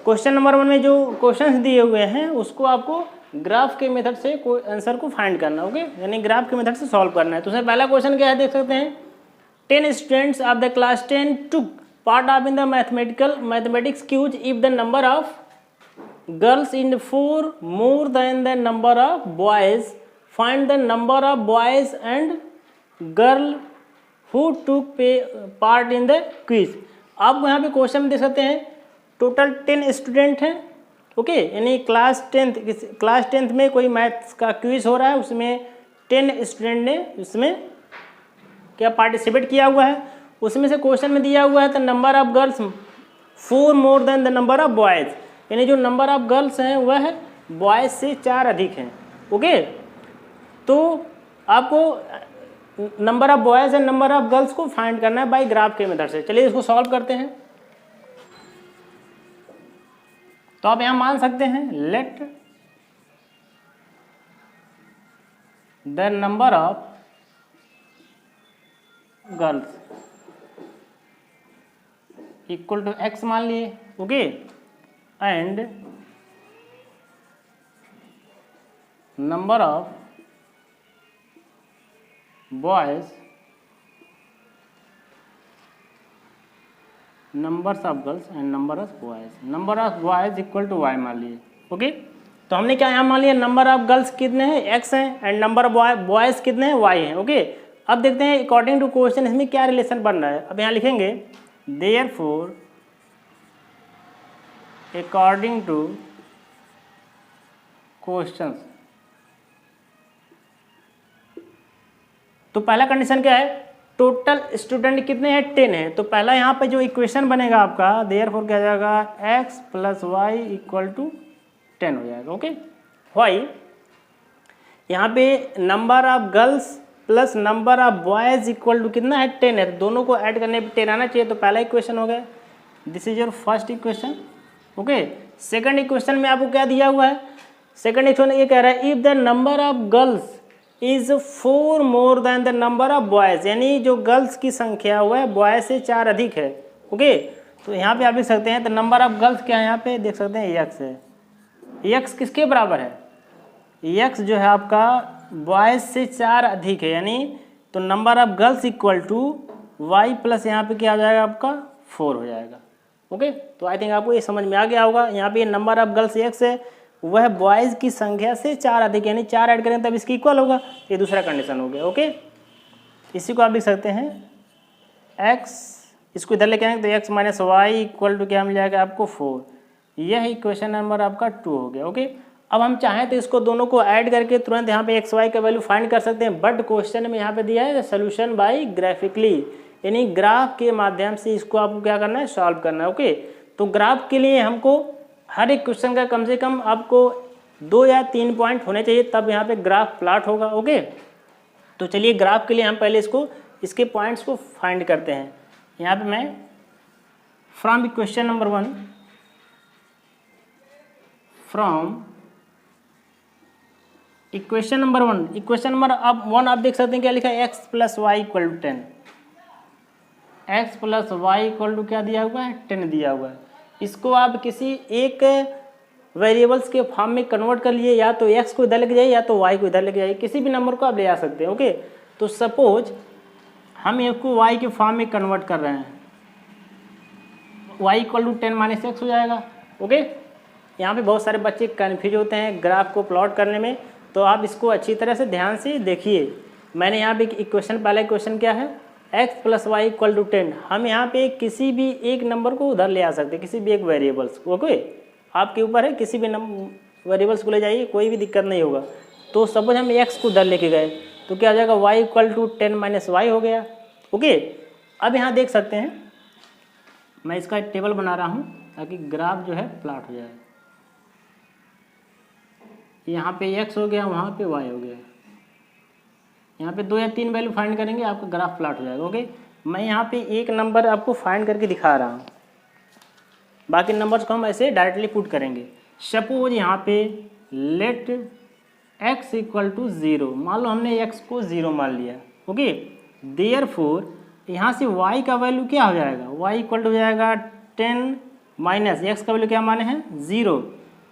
क्वेश्चन नंबर 1 में जो क्वेश्चंस दिए हुए हैं उसको आपको ग्राफ के मेथड से आंसर को फाइंड करना। ओके, यानी ग्राफ के मेथड से सॉल्व करना है। तो उसमें पहला क्वेश्चन क्या है, देख सकते हैं 10 students of the class 10 took part of in the mathematics quiz if the number of girls in 4 more than the number of boys, find the number of boys and girl who took part in the quiz। आप यहाँ पे question में देख सकते हैं total 10 student हैं। Okay, यानी class 10th में कोई मैथ्स का क्विज हो रहा है, उसमें 10 स्टूडेंट ने उसमें क्या पार्टिसिपेट किया हुआ है। उसमें से क्वेश्चन में दिया हुआ है the number of girls 4 more than the number of boys, यानी जो नंबर ऑफ गर्ल्स हैं वह बॉयज़ से 4 अधिक हैं। ओके, तो आपको number of boys and number of girls को फाइंड करना है बाय ग्राफ के मेथड से। चलिए इसको सॉल्व करते हैं। तो आप यहाँ मान सकते हैं let the number of girls equal to x मान लिए। Okay, and number of boys numbers of girls and number of boys equal to y मान लिए। ओके, तो हमने क्या यहाँ मान लिया, नंबर ऑफ गर्ल्स कितने हैं x हैं एंड नंबर ऑफ बॉयज कितने हैं y हैं। ओके, अब देखते हैं अकॉर्डिंग टू क्वेश्चन इसमें क्या रिलेशन बन रहा है। अब यहाँ लिखेंगे देयरफॉर अकॉर्डिंग टू क्वेश्चंस। तो पहला कंडीशन क्या है, टोटल स्टूडेंट कितने हैं 10 है। तो पहला यहाँ पे जो इक्वेशन बनेगा आपका देयरफॉर क्या जाएगा x + y इक्वल टू 10 हो जाएगा। ओके, वाई यहाँ पे number of girls plus number of boys equal to कितना है 10 है, तो दोनों को ऐड करने पे 10 आना चाहिए। तो पहला इक्वेशन हो गया, this is your first equation. Okay, second equation में आपको क्या दिया हुआ है, सेकंड इक्वेशन ये कह रहा है if the number of girls is 4 more than the number of boys, यानी जो गर्ल्स की संख्या हुआ है बॉयज से 4 अधिक है। ओके, तो यहाँ पे आप देख सकते हैं तो नंबर ऑफ गर्ल्स क्या है, यहाँ पे देख सकते हैं x है। x किसके बराबर है, x जो है आपका बॉयज से 4 अधिक है, यानी तो number of girls equal to y plus यहाँ पे क्या आ जाएगा आपका 4 हो जाएगा। ओके, तो आई थिंक आपको ये समझ में आ गया होगा। यहाँ पे नंबर ऑफ गर्ल्स x है, वह बॉयज़ की संख्या से 4 अधिक, यानी 4 ऐड करें तब इसकी इक्वल होगा। ये दूसरा कंडीशन हो गया। ओके, इसी को आप लिख सकते हैं x, इसको इधर लेके आएंगे तो x minus y equal to क्या मिल जाएगा आपको 4। यह इक्वेशन नंबर आपका 2 हो गया। ओके, अब हम चाहें तो इसको दोनों को ऐड करके तुरंत यहाँ पे x y का वैल्यू फाइंड कर सकते हैं, बट क्वेश्चन में यहाँ पे दिया है सोल्यूशन बाय ग्राफिकली, यानी ग्राफ के माध्यम से इसको आपको क्या करना है, सॉल्व करना है। ओके, तो ग्राफ के लिए हमको हर एक क्वेश्चन का कम से कम आपको 2 या 3 पॉइंट होने चाहिए, तब यहाँ पे ग्राफ प्लॉट होगा। ओके, तो चलिए ग्राफ के लिए हम पहले इसके पॉइंट्स को फाइंड करते हैं। यहाँ पे मैं from equation number 1 from equation number 1 equation number अब 1 आप देख सकते हैं क्या लिखा है, x + y equal to 10, x + y equal to क्या दिया हुआ है 10 दिया हुआ है। इसको आप किसी एक वेरिएबल्स के फॉर्म में कन्वर्ट कर लिए, या तो x को इधर लेके जाइए या तो y को इधर लेके जाइए, किसी भी नंबर को आप ले आ सकते हैं। ओके, तो सपोज हम इसको y के फॉर्म में कन्वर्ट कर रहे हैं, y इक्वल टू 10 - x हो जाएगा। ओके, यहाँ पे बहुत सारे बच्चे कन्फ्यूज होते हैं ग्राफ को प्लॉट करने में, तो आप इसको अच्छी तरह से ध्यान से देखिए। मैंने यहाँ पे इक्वेशन, पहला इक्वेशन क्या है, x + y = 10। हम यहाँ पे किसी भी एक नंबर को उधर ले आ सकते हैं, किसी भी एक वेरिएबल्स को। ओके, आपके ऊपर है, किसी भी वेरिएबल्स को ले जाइए, कोई भी दिक्कत नहीं होगा। तो सपोज हम x को उधर लेके गए तो क्या हो जाएगा, y = 10 - y हो गया। ओके, अब यहाँ देख सकते हैं, मैं इसका टेबल बना रहा हूँ ताकि ग्राफ जो है प्लॉट हो जाए। यहाँ पे x हो गया, वहाँ पे y हो गया। यहाँ पे 2 या 3 वैल्यू फाइंड करेंगे, आपका ग्राफ प्लॉट हो जाएगा। ओके, मैं यहाँ पे एक नंबर आपको फाइंड करके दिखा रहा हूँ, बाकी नंबर्स को हम ऐसे डायरेक्टली पुट करेंगे। सपोज यहाँ पे लेट x = 0, मान लो हमने x को 0 मान लिया। ओके, देयरफॉर यहाँ से y का वैल्यू क्या हो जाएगा, y = हो जाएगा 10 - x का वैल्यू क्या माने हैं 0,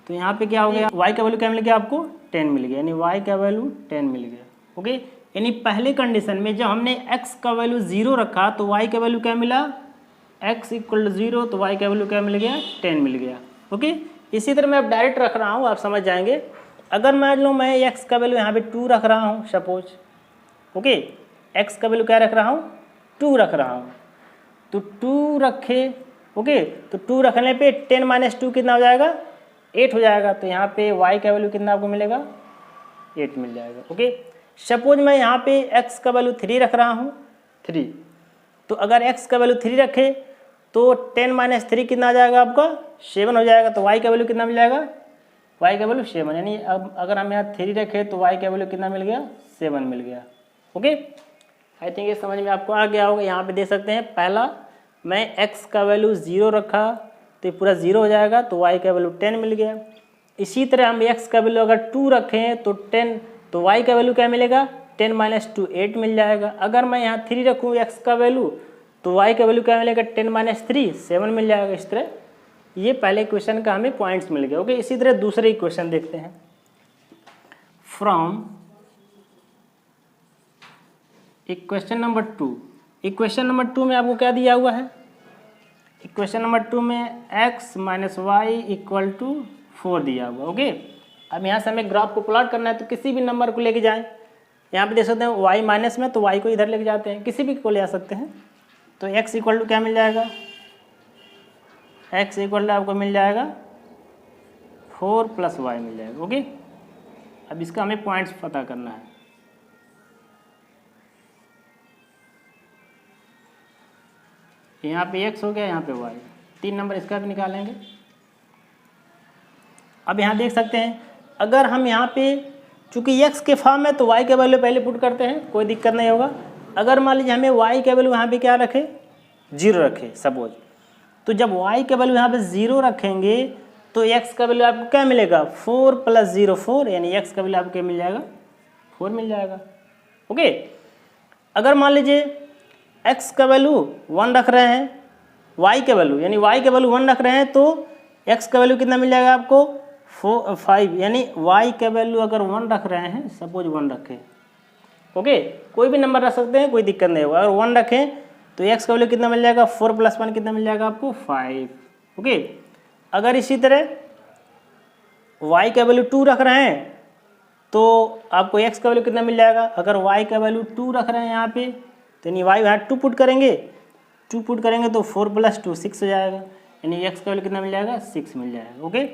तो यहाँ पे क्या हो गया, y का वैल्यू क्या मिल गया आपको 10 मिल गया, यानी y का वैल्यू 10 मिल गया। ओके, यानी पहले कंडीशन में जब हमने x का वैल्यू 0 रखा तो y का वैल्यू क्या मिला, x = 0, तो y का वैल्यू क्या मिल गया 10 मिल गया। ओके, इसी तरह मैं अब डायरेक्ट रख रहा हूँ, आप समझ जाएंगे। अगर मान लो मैं x का वैल्यू यहाँ पे 2 रख रहा हूँ सपोज। ओके, x का वैल्यू क्या रख रहा हूँ, 2 रख रहा हूँ, तो 2 रखे। ओके, तो 2 रखने पे 10 - 2 कितना हो जाएगा, 8 हो जाएगा। तो यहाँ पे y का वैल्यू कितना आपको मिलेगा, 8 मिल जाएगा। ओके, सपोज मैं यहाँ पे x का वैल्यू 3 रख रहा हूँ, 3, तो अगर x का वैल्यू 3 रखे तो 10 - 3 कितना आ जाएगा आपका 7 हो जाएगा। तो y का वैल्यू कितना मिल जाएगा, y का वैल्यू 7, यानी अब अगर हम यहाँ 3 रखे तो y का वैल्यू कितना मिल गया, 7 मिल गया। ओके, आई थिंक ये समझ में आपको आ गया होगा। यहाँ पे देख सकते हैं, पहला मैं x का वैल्यू 0 रखा तो ये पूरा 0 हो जाएगा, तो y का वैल्यू 10 मिल गया। इसी तरह हम x का वैल्यू अगर 2 रखें तो 10, तो y का वैल्यू क्या मिलेगा, 10 - 2 8 मिल जाएगा। अगर मैं यहाँ 3 रखूँ x का वैल्यू तो y का वैल्यू क्या मिलेगा, 10 - 3 7 मिल जाएगा। इस तरह ये पहले इक्वेशन का हमें पॉइंट्स मिल गए। ओके, इसी तरह दूसरे इक्वेशन देखते हैं। From equation number 2, equation number 2 में आपको क्या दिया हुआ है, इक्वेशन नंबर 2 में x - y = 4 दिया हुआ। ओके, अब यहाँ से हमें ग्राफ को प्लॉट करना है, तो किसी भी नंबर को लेके जाएं। यहाँ पे देख सकते हैं y माइनस में, तो y को इधर लेके जाते हैं, किसी भी को ले आ सकते हैं। तो x = क्या मिल जाएगा, x = आपको मिल जाएगा 4 + y मिल जाएगा। ओके, अब इसका हमें पॉइंट्स पता करना है। यहाँ पे x हो गया, यहाँ पे y, 3 नंबर इसका भी निकालेंगे। अब यहाँ देख सकते हैं, अगर हम यहाँ पे चूंकि x के फॉर्म है तो y के वैल्यू पहले पुट करते हैं, कोई दिक्कत नहीं होगा। अगर मान लीजिए हमें y के वैल्यू यहाँ पे क्या रखे, 0 रखे सपोज, तो जब y के वैल्यू यहाँ पे 0 रखेंगे तो x का वैल्यू आपको क्या मिलेगा, 4 + 0 4, यानी x का वैल्यू आपको क्या मिल जाएगा, 4 मिल जाएगा। ओके, अगर मान लीजिए x का वैल्यू 1 रख रहे हैं, y के वैल्यू यानी y के वैल्यू 1 रख रहे हैं, तो x का वैल्यू कितना मिल जाएगा आपको 5, यानी y का वैल्यू अगर 1 रख रहे हैं, सपोज 1 रखें। ओके, कोई भी नंबर रख सकते हैं, कोई दिक्कत नहीं होगा। अगर 1 रखें तो x का वैल्यू कितना मिल जाएगा, 4 + 1 कितना मिल जाएगा आपको 5। ओके, अगर इसी तरह y का वैल्यू 2 रख रहे हैं तो आपको x का वैल्यू कितना मिल जाएगा, अगर y का वैल्यू 2 रख रहे हैं यहाँ पे, तो यानी y यहाँ 2 पुट करेंगे, 2 पुट करेंगे तो 4 + 2 6 हो जाएगा, यानी x का वैल्यू कितना मिल जाएगा, 6 मिल जाएगा। ओके,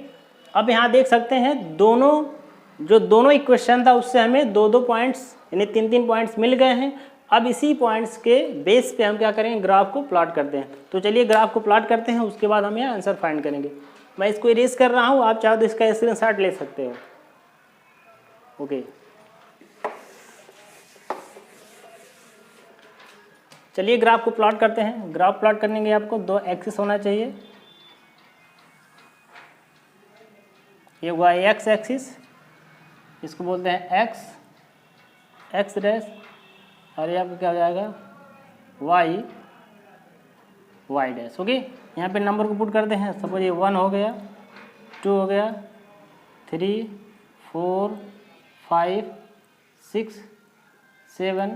अब यहाँ देख सकते हैं दोनों इक्वेशन था उससे हमें 2 पॉइंट्स यानी 3 पॉइंट्स मिल गए हैं। अब इसी पॉइंट्स के बेस पे हम क्या करेंगे, ग्राफ को प्लॉट करते हैं। तो चलिए ग्राफ को प्लॉट करते हैं, उसके बाद हम यहाँ आंसर फाइंड करेंगे। मैं इसको इरेज कर रहा हूँ, आप चाहो तो इसका स्क्रीनशॉट ले सकते हो। ओके, चलिए ग्राफ को प्लॉट करते हैं। ग्राफ प्लॉट करने के आपको 2 एक्सिस होना चाहिए, ये हुआ x एक्सिस, इसको बोलते हैं x डैश, और ये आपका क्या हो जाएगा y डैश। ओके, यहाँ पे नंबर को पुट करते हैं। सपोज ये 1 हो गया, 2 हो गया, 3 4 5 6 7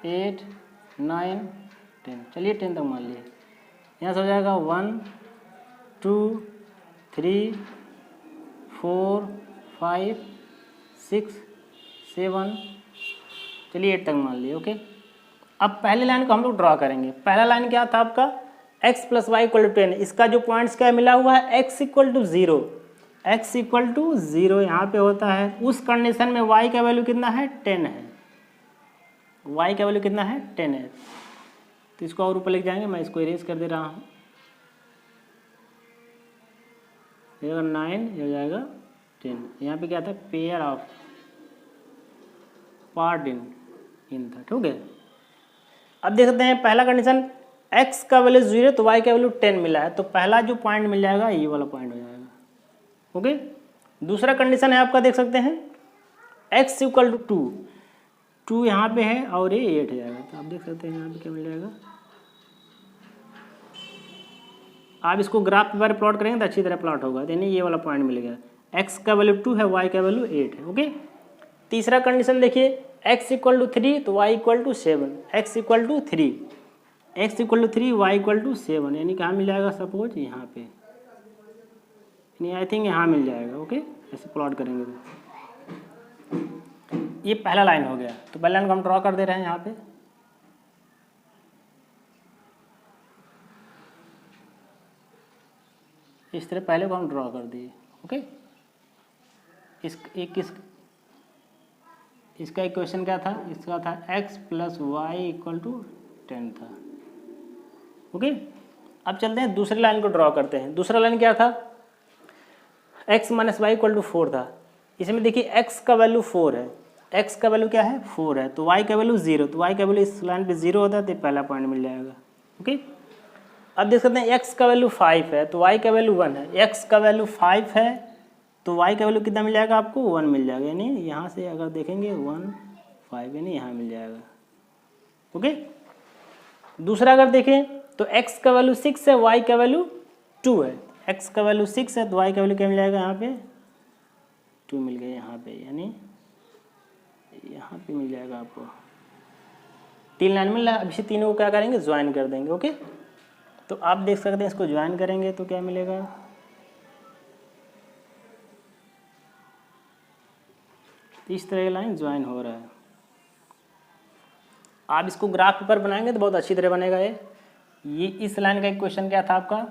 8 9 10, चलिए 10 तक मान लिए। यहाँ से हो जाएगा 1 2 3 4 5 6 7, चलिए 8 तक मान लिए। ओके, अब पहले लाइन को हम लोग ड्रॉ करेंगे। पहला लाइन क्या था आपका, x + y = 10। इसका जो पॉइंट्स क्या मिला हुआ है, x = 0, x = 0 यहाँ पे होता है। उस कंडीशन में y का वैल्यू कितना है, 10 है। y का वैल्यू कितना है, 10 है। तो इसको और ऊपर लेके जाएंगे, मैं इसको इरेज कर दे रहा हूँ। ये 9, ये हो जाएगा 10। यहाँ पे क्या था, पेयर ऑफ पार्ट इन था, ठीक है। अब देख सकते हैं पहला कंडीशन x का वैल्यू 0 तो y का वैल्यू 10 मिला है, तो पहला जो पॉइंट मिल जाएगा ये वाला पॉइंट हो जाएगा। ओके, दूसरा कंडीशन है आपका, देख सकते हैं x = 2 यहाँ पे है और ये 8 हो जाएगा। तो आप देख सकते हैं यहाँ पे क्या मिल जाएगा। आप इसको ग्राफ पेपर प्लॉट करेंगे तो अच्छी तरह प्लॉट होगा, यानी ये वाला पॉइंट मिलेगा। x का वैल्यू 2 है, y का वैल्यू 8 है। ओके, तीसरा कंडीशन देखिए x = 3 तो y = 7, x = 3, x = 3, y = 7, यानी कहाँ मिल जाएगा, सपोज यहाँ पे, यानी आई थिंक यहाँ मिल जाएगा। ओके, ऐसे प्लॉट करेंगे तो ये पहला लाइन हो गया। तो पहला लाइन को हम ड्रॉ कर दे रहे हैं यहाँ पे। इस तरह पहले को हम ड्रॉ कर दिए। ओके, इसका इक्वेशन क्या था, इसका था x + y = 10 था। ओके, अब चलते हैं दूसरी लाइन को ड्रॉ करते हैं। दूसरा लाइन क्या था, x - y = 4 था। इसमें देखिए x का वैल्यू 4 है, x का वैल्यू क्या है, 4 है, तो y का वैल्यू 0, तो y का वैल्यू इस लाइन पे 0 होता है, तो पहला पॉइंट मिल जाएगा। ओके, अब देख सकते हैं x का वैल्यू 5 है तो y का वैल्यू 1 है। x का वैल्यू 5 है तो y का वैल्यू कितना मिल जाएगा आपको, 1 मिल जाएगा, यानी यहाँ से अगर देखेंगे 1 5, यानी यहाँ मिल जाएगा। ओके, दूसरा अगर देखें तो x का वैल्यू 6 है, y का वैल्यू 2 है। x का वैल्यू 6 है तो y का वैल्यू क्या मिल जाएगा, यहाँ पे 2 मिल गया, यहाँ पे यानी यहाँ पे मिल जाएगा आपको। 3 लाइन मिल रहा है। अब इसी तीनों को क्या करेंगे, ज्वाइन कर देंगे। ओके, तो आप देख सकते हैं इसको ज्वाइन करेंगे तो क्या मिलेगा, इस तरह की लाइन ज्वाइन हो रहा है। आप इसको ग्राफ पेपर बनाएंगे तो बहुत अच्छी तरह बनेगा। ये इस लाइन का इक्वेशन क्या था आपका,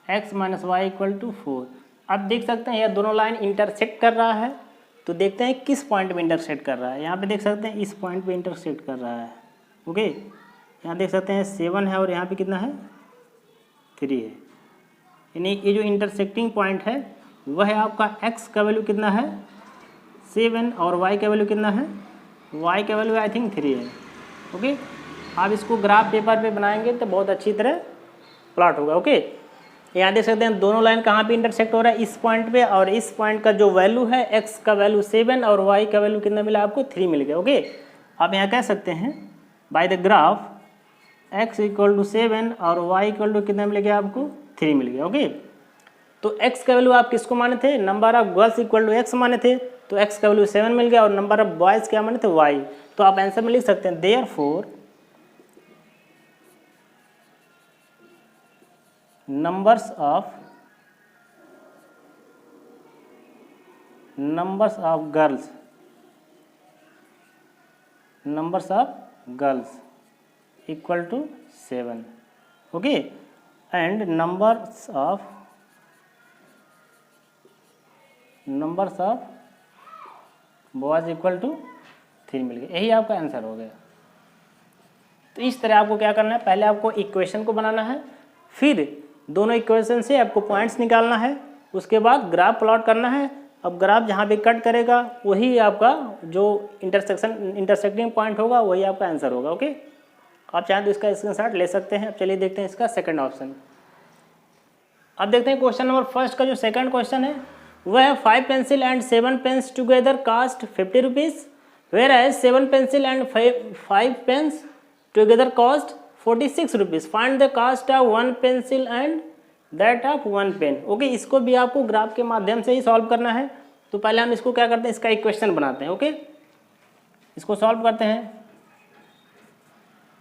x - y = 4। अब देख सकते हैं ये दोनों लाइन इंटरसेक्ट कर रहा है, तो देखते हैं किस पॉइंट पे इंटरसेक्ट कर रहा है। यहाँ पे देख सकते हैं इस पॉइंट पे इंटरसेक्ट कर रहा है। ओके, यहाँ देख सकते हैं 7 है और यहाँ पे कितना है, 3 है, यानी ये जो इंटरसेक्टिंग पॉइंट है वह है आपका x का वैल्यू कितना है, 7, और y का वैल्यू कितना है, y का वैल्यू आई थिंक 3 है। ओके, आप इसको ग्राफ पेपर पे बनाएंगे तो बहुत अच्छी तरह प्लॉट होगा। ओके, यहाँ देख सकते हैं दोनों लाइन कहाँ पे इंटरसेक्ट हो रहा है, इस पॉइंट पे, और इस पॉइंट का जो वैल्यू है x का वैल्यू 7 और y का वैल्यू कितना मिला आपको, 3 मिल गया। ओके, आप यहाँ कह सकते हैं बाय द ग्राफ x = 7 और y = कितना मिल गया आपको, 3 मिल गया। ओके, तो x का वैल्यू आप किसको माने थे, नंबर ऑफ गर्ल्स = x माने थे, तो x का वैल्यू 7 मिल गया, और नंबर ऑफ बॉयज़ क्या माने थे, y। तो आप आंसर में लिख सकते हैं therefore numbers of girls equal to 7. Okay, and numbers of boys equal to 3 मिल गया। यही आपका आंसर हो गया। तो इस तरह आपको क्या करना है, पहले आपको इक्वेशन को बनाना है, फिर दोनों इक्वेशन से आपको पॉइंट्स निकालना है, उसके बाद ग्राफ प्लॉट करना है। अब ग्राफ जहाँ पे कट करेगा वही आपका जो इंटरसेक्टिंग पॉइंट होगा वही आपका आंसर होगा। ओके, आप चाहें तो इसका स्क्रीनशॉट ले सकते हैं। अब चलिए देखते हैं इसका सेकंड ऑप्शन। अब देखते हैं क्वेश्चन नंबर फर्स्ट का जो सेकंड क्वेश्चन है वह है 5 pencil and 7 pens together cost 50 rupees, where as 7 pencil and 5 pens together cost 46 rupees. Find the cost of 1 pencil and that of 1 pen. Okay, इसको भी आपको ग्राफ के माध्यम से ही सॉल्व करना है। तो पहले हम इसको क्या करते हैं, इसका इक्वेशन बनाते हैं। ओके, इसको सॉल्व करते हैं।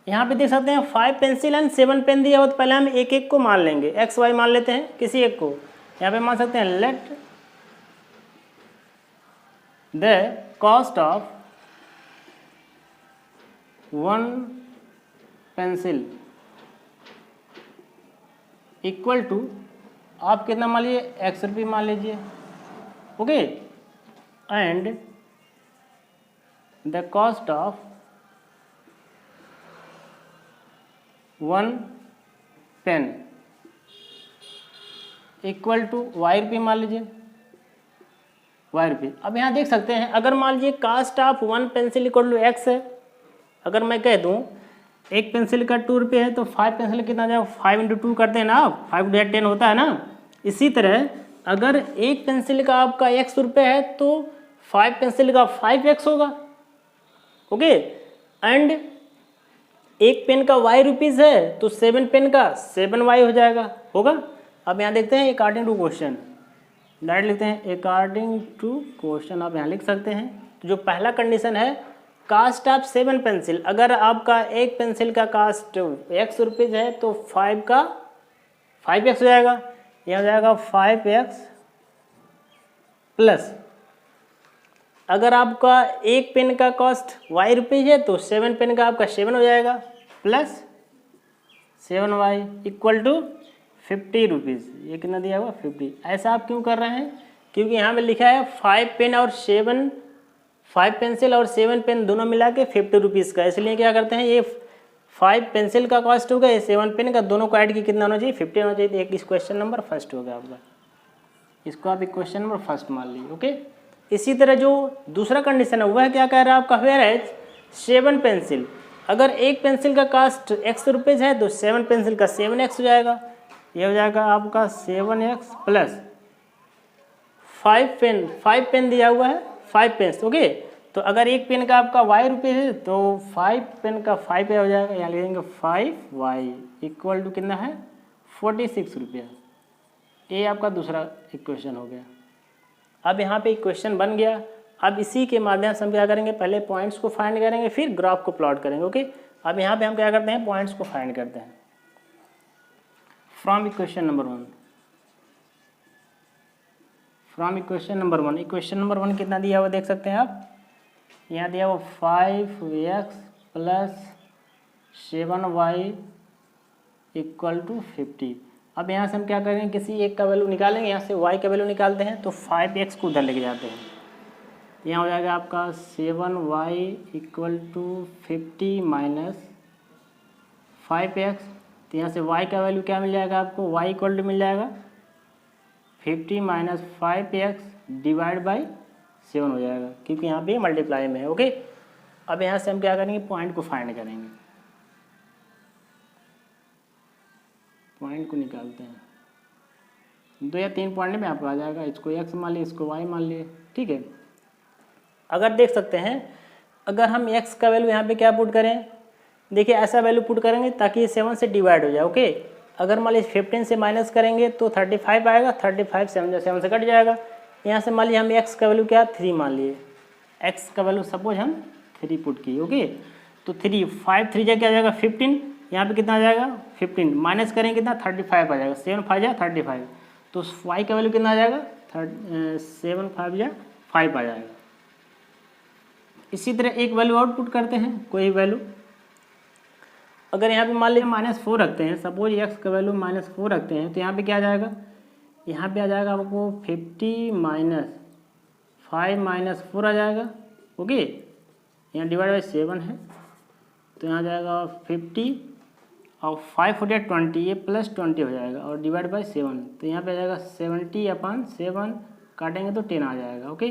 यहाँ पे देख सकते हैं 5 पेंसिल एंड 7 पेन दिया हो, तो पहले हम एक एक को मान लेंगे, x y मान लेते हैं किसी एक को। यहाँ पे मान सकते हैं let the cost of one pencil equal to, आप कितना मान लीजिए, एक्स रुपये मान लीजिए, okay, and the cost of one pen equal to y रुपये मान लीजिए, वाई रुपये। अब यहाँ देख सकते हैं, अगर मान लीजिए cost of one pencil equal to x है, अगर मैं कह दूँ एक पेंसिल का 2 रुपये है तो 5 पेंसिल कितना आ जाएगा, 5 इंटू 2 करते हैं ना आप, 5 × 10 होता है ना। इसी तरह अगर एक पेंसिल का आपका x रुपये है तो 5 पेंसिल का 5x होगा, ओके, एंड एक पेन का y रुपीज़ है तो 7 पेन का 7y हो जाएगा, होगा। अब यहाँ देखते हैं अकॉर्डिंग टू क्वेश्चन, डायरेक्ट लिखते हैं अकॉर्डिंग टू क्वेश्चन, आप यहाँ लिख सकते हैं। तो जो पहला कंडीशन है कास्ट ऑफ 7 पेंसिल, अगर आपका एक पेंसिल का कास्ट x रुपीज़ है तो 5 का 5x हो जाएगा, यह हो जाएगा 5x प्लस, अगर आपका एक पेन का कॉस्ट y रुपीज़ है तो 7 पेन का आपका 7 हो जाएगा plus 7y equal to 50 rupees. ये कितना दिया हुआ 50। ऐसा आप क्यों कर रहे हैं, क्योंकि यहाँ पे लिखा है 5 पेन और 5 पेंसिल और 7 पेन दोनों मिला के 50 रुपीज़ का, इसलिए क्या करते हैं, ये 5 पेंसिल का कॉस्ट होगा, ये 7 पेन का, दोनों को ऐड की कितना होना चाहिए, 50 होना चाहिए। एक इस क्वेश्चन नंबर फर्स्ट हो गया आपका, इसको आप क्वेश्चन नंबर फर्स्ट मान लीजिए, ओके। इसी तरह जो दूसरा कंडीशन है वह क्या कह रहा है आपका, वेयर एज 7 पेंसिल, अगर एक पेंसिल का कास्ट x रुपीज़ है तो 7 पेंसिल का 7x हो जाएगा, ये हो जाएगा आपका 7x प्लस 5 पेन दिया हुआ है 5 पेन, ओके। तो अगर एक पेन का आपका y रुपये है तो 5 पेन का 5 हो जाएगा, यहाँ लिखेंगे 5y इक्वल टू कितना है 46 रुपया। ये आपका दूसरा इक्वेशन हो गया। अब यहाँ पे इक्वेशन बन गया। अब इसी के माध्यम से हम क्या करेंगे, पहले पॉइंट्स को फाइंड करेंगे फिर ग्राफ को प्लॉट करेंगे, ओके। अब यहाँ पे हम क्या करते हैं, पॉइंट्स को फाइंड करते हैं from equation number 1। From equation number 1, equation number 1 कितना दिया हुआ देख सकते हैं आप, यहाँ दिया हुआ 5x plus 7y equal to 50। अब यहाँ से हम क्या करेंगे, किसी एक का वैल्यू निकालेंगे, यहाँ से y का वैल्यू निकालते हैं तो 5x को उधर लेके जाते हैं, यहाँ हो जाएगा आपका 7y equal to 50 minus 5x। तो यहाँ से y का वैल्यू क्या मिल जाएगा आपको, y इक्वल टू मिल जाएगा 50 माइनस 5x डिवाइड बाई 7 हो जाएगा, क्योंकि यहाँ पे मल्टीप्लाई में है, ओके। अब यहाँ से हम क्या करेंगे, पॉइंट को फाइंड करेंगे, पॉइंट को निकालते हैं, 2 या 3 पॉइंट में आपको आ जाएगा, इसको x मान लिए, इसको y मान लिए, ठीक है। अगर देख सकते हैं, अगर हम x का वैल्यू यहाँ पे क्या पुट करें, देखिए ऐसा वैल्यू पुट करेंगे ताकि ये 7 से डिवाइड हो जाए, ओके। अगर मान लीजिए 15 से माइनस करेंगे तो 35 आएगा, 35 7 से कट जाएगा। यहाँ से मान लीजिए हम x का वैल्यू क्या 3 मान लिए, x का वैल्यू सपोज हम 3 पुट किए, ओके। तो 3 5 3 जा क्या आ जाएगा 15, यहाँ पे कितना आ जाएगा 15, माइनस करेंगे कितना 35 आ जाएगा, 7 5 जा 35, तो y का वैल्यू कितना आ जाएगा 7 5 जा 5 आ जाएगा। इसी तरह एक वैल्यू आउटपुट करते हैं, कोई वैल्यू, अगर यहाँ पे मान लीजिए -4 रखते हैं, सपोज x का वैल्यू -4 रखते हैं, तो यहाँ पे क्या आ जाएगा, यहाँ पे आ जाएगा आपको 50 माइनस 5 माइनस 4 आ जाएगा, ओके। यहाँ डिवाइड बाई 7 है तो यहाँ आ जाएगा 50 और 5 हो जाएगा 20, ये प्लस 20 हो जाएगा और डिवाइड बाई 7, तो यहाँ पे आ जाएगा 70/7, काटेंगे तो 10 आ जाएगा, ओके।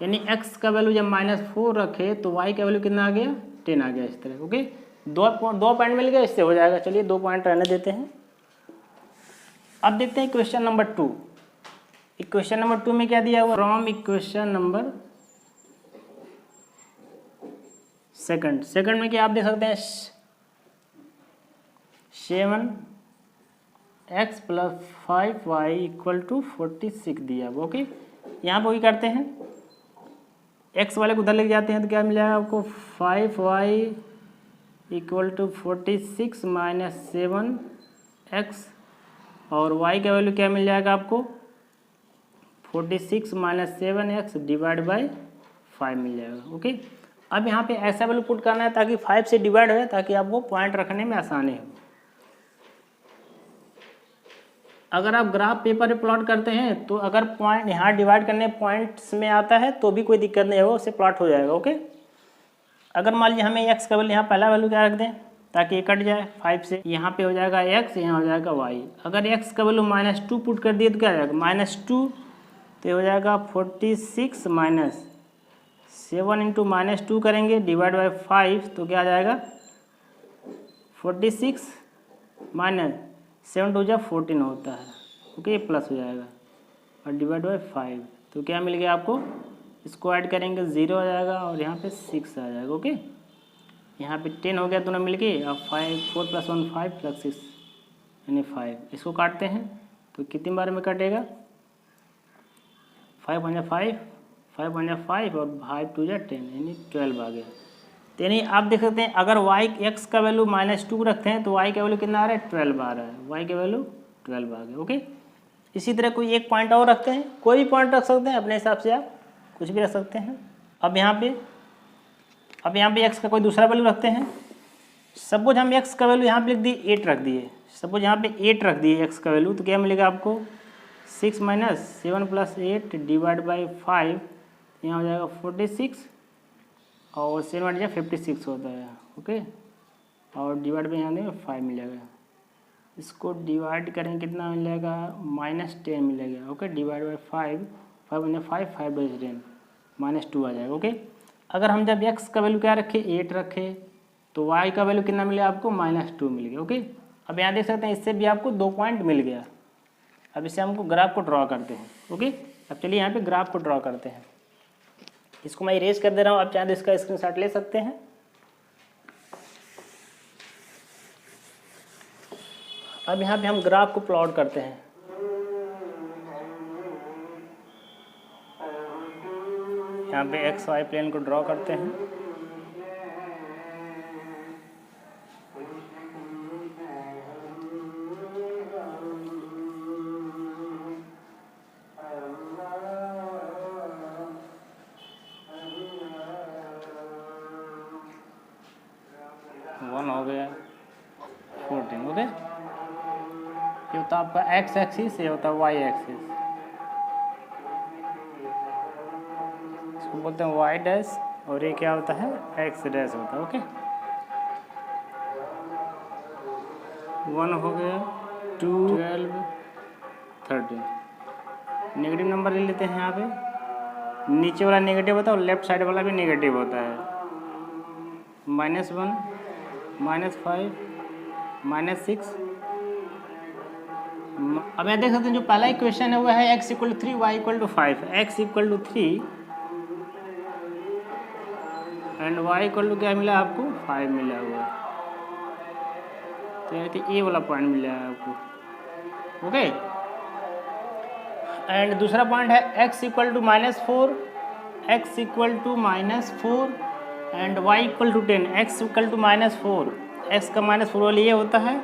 यानी x का वैल्यू जब -4 रखे तो y का वैल्यू कितना आ गया 10 आ गया, इस तरह, ओके। दो पॉइंट मिल गया, इससे हो जाएगा। चलिए 2 पॉइंट रहने देते हैं। अब देखते हैं क्वेश्चन नंबर 2। इक्वेशन नंबर 2 में क्या दिया हुआ, फ्रॉम इक्वेशन नंबर सेकंड में क्या आप देख सकते हैं 7x plus 5y equal to 46 दिया हुआ, ओके। यहाँ पर वही करते हैं, x वाले को उधर लेके जाते हैं तो क्या मिल जाएगा आपको 5y equal to 46 minus 7x, और y का वैल्यू क्या मिल जाएगा आपको 46 माइनस 7x डिवाइड बाई 5 मिल जाएगा। ओके, अब यहाँ पे ऐसा वैल्यू पुट करना है ताकि 5 से डिवाइड हो, ताकि आपको पॉइंट रखने में आसानी हो। अगर आप ग्राफ पेपर पे प्लॉट करते हैं तो अगर पॉइंट यहाँ डिवाइड करने पॉइंट्स में आता है तो भी कोई दिक्कत नहीं होगा, उससे प्लॉट हो जाएगा। ओके, अगर मान लीजिए हमें एक्स का वैल्यू यहाँ पहला वैल्यू क्या रख दें ताकि ये कट जाए 5 से, यहाँ पे हो जाएगा एक्स, यहाँ हो जाएगा वाई। अगर एक्स का वैल्यू -2 पुट कर दिए तो क्या हो जाएगा -2, तो ये हो जाएगा 46 माइनस 7 इंटू -2 करेंगे डिवाइड बाई 5 तो क्या आ जाएगा 46 माइनस 7 2 14 होता है। ओके, प्लस हो जाएगा और डिवाइड बाई 5 तो क्या मिल गया आपको, इसको ऐड करेंगे 0 आ जाएगा और यहाँ पे 6 आ जाएगा। ओके, यहाँ पे 10 हो गया दोनों मिलके, अब 4 + 1 5 + 6 यानी 5। इसको काटते हैं तो कितनी बार में कटेगा 5 × 5 5 × 5 और 5 2 10 यानी 12 आ गया। तो यानी आप देख सकते हैं अगर x का वैल्यू -2 रखते हैं तो y का वैल्यू कितना आ रहा है 12 आ रहा है, y का वैल्यू 12 आ गया। ओके, इसी तरह कोई एक पॉइंट और रखते हैं, कोई भी पॉइंट रख सकते हैं अपने हिसाब से, आप कुछ भी रख सकते हैं। अब यहाँ पे x का कोई दूसरा वैल्यू रखते हैं। सपोज हम x का वैल्यू यहाँ पे लिख दिए 8 रख दिए, सपोज यहाँ पे 8 रख दिए x का वैल्यू, तो क्या मिलेगा आपको 6 - 7 + 8 डिवाइड बाई 5, यहाँ हो जाएगा 46 और 7 × 56 होता है। ओके, और डिवाइड बाई यहाँ देंगे 5 मिलेगा, इसको डिवाइड करेंगे कितना मिल जाएगा -10 मिलेगा। ओके, डिवाइड बाई 5 5 × 5 5 × 10 -2 आ जाएगा। ओके, अगर हम जब x का वैल्यू क्या रखे 8 रखे तो y का वैल्यू कितना मिला आपको -2 मिल गया। ओके, अब यहाँ देख सकते हैं इससे भी आपको 2 पॉइंट मिल गया। अब इससे हमको ग्राफ को ड्रॉ करते हैं। ओके, अब चलिए यहाँ पे ग्राफ को ड्रॉ करते हैं। इसको मैं इरेज कर दे रहा हूँ, आप चाहे तो इसका स्क्रीनशॉट ले सकते हैं। अब यहाँ पे हम ग्राफ को प्लॉट करते हैं। यहाँ पे एक्स वाई प्लेन को ड्रॉ करते हैं। वन हो गया 14। ओके, ये होता है आपका एक्स एक्सिस, ये होता है वाई एक्सिस, इसको बोलते हैं वाई डैश, और ये क्या होता है एक्स डैश होता है। ओके, 1 हो गया 2 12 13। नेगेटिव नंबर ले लेते हैं। यहाँ पे नीचे वाला नेगेटिव होता है और लेफ्ट साइड वाला भी नेगेटिव होता है। -1 -5 -6। अब यहाँ देख सकते हैं जो पहला इक्वेशन है वो है x = 3 y = 5। x = 3 and y = क्या मिला आपको 5 मिला हुआ, तो ये वाला पॉइंट मिला है आपको। ओके, एंड दूसरा पॉइंट है x = -4 x = -4 and y = 10। x = -4, x का -4 वाली ये होता है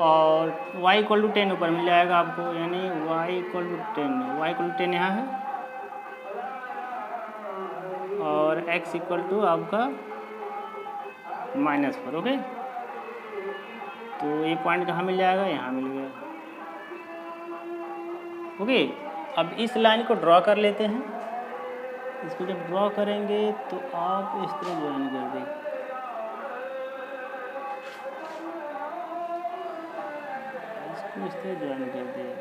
और y = 10 ऊपर मिल जाएगा आपको, यानी y = 10 यहाँ है और x = आपका -4। ओके, तो ये पॉइंट कहाँ मिल जाएगा, यहाँ मिल गया। ओके, अब इस लाइन को ड्रॉ कर लेते हैं। इसको जब ड्रॉ करेंगे तो आप इस तरह ज्वाइन कर देंगे। इसको इस तरह ज्वाइन कर दिया।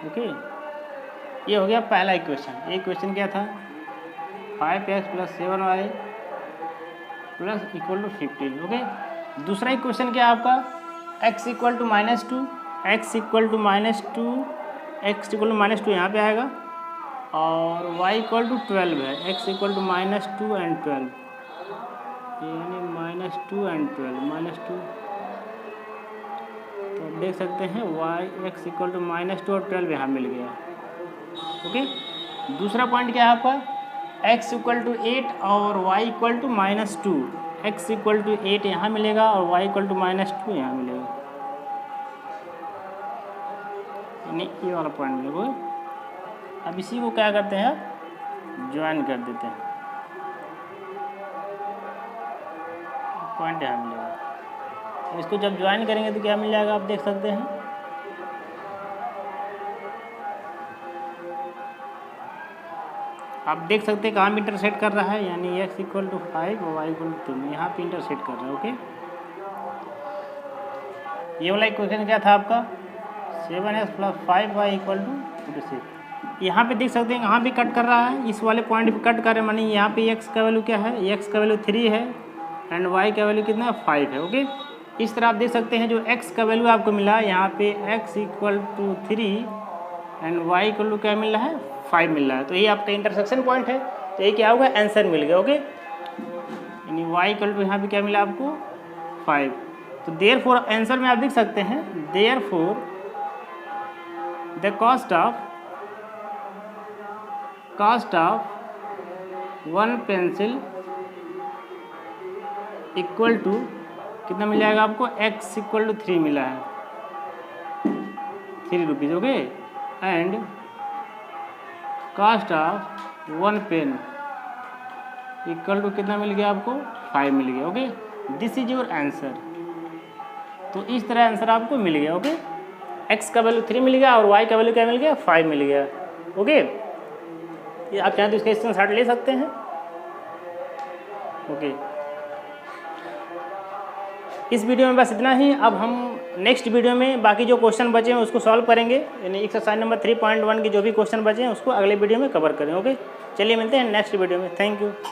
ओके, ये हो गया पहला इक्वेशन। ये इक्वेशन क्या था 5x + 7y + = 15। ओके, दूसरा इक्वेशन क्या है आपका x = -2 x = -2 x = -2 यहाँ पे आएगा और y = 12 है। x = -2 and 12 यानी -2 and 12 -2, तो आप देख सकते हैं x = -2 और 12 यहाँ मिल गया। ओके, दूसरा पॉइंट क्या है आपका x = 8 और y = -2। x = 8 यहाँ मिलेगा और y = -2 यहाँ मिलेगा, यानी ये वाला पॉइंट मिलेगा। अब इसी को क्या करते हैं ज्वाइन कर देते हैं, पॉइंट यहाँ मिलेगा। इसको जब ज्वाइन करेंगे तो क्या मिल जाएगा, आप देख सकते हैं। आप देख सकते हैं कहाँ भी इंटरसेक्ट कर रहा है, यानी x इक्वल टू 5 और y इक्वल टू 2, यहाँ पे इंटरसेक्ट कर रहा है। ओके, ये वाला इक्वेशन क्या था आपका, 7x + 5y इक्वल टू 6। यहाँ पे देख सकते हैं यहाँ भी कट कर रहा है, इस वाले पॉइंट पे कट कर रहे हैं, मानी यहाँ पे x का वैल्यू क्या है, x का वैल्यू 3 है एंड y का वैल्यू कितना है, 5 है। ओके, इस तरह आप देख सकते हैं जो x का वैल्यू आपको मिला यहाँ पे x equal to 3 and y equal to क्या मिल रहा है, 5 मिल रहा है। तो ये आपका इंटरसेक्शन पॉइंट है, तो ये क्या होगा, आंसर मिल गया। ओके, यानी y इक्वल टू यहाँ पे क्या मिला आपको, 5। तो देयरफॉर आंसर में आप देख सकते हैं, therefore the cost of 1 pencil equal to कितना मिल जाएगा आपको, x इक्वल टू 3 मिला है, 3 rupees. Okay, and cost of 1 pen equal to कितना मिल गया आपको, 5 मिल गया। Okay, this is your answer. तो इस तरह आंसर आपको मिल गया। ओके, x का वैल्यू 3 मिल गया और y का वैल्यू क्या मिल गया, 5 मिल गया। ओके, ये आप चाहें तो इसका स्क्रीनशॉट ले सकते हैं। ओके, इस वीडियो में बस इतना ही। अब हम नेक्स्ट वीडियो में बाकी जो क्वेश्चन बचे हैं उसको सॉल्व करेंगे, यानी एक्सरसाइज नंबर 3.1 के जो भी क्वेश्चन बचे हैं उसको अगले वीडियो में कवर करें। ओके, चलिए मिलते हैं नेक्स्ट वीडियो में। Thank you.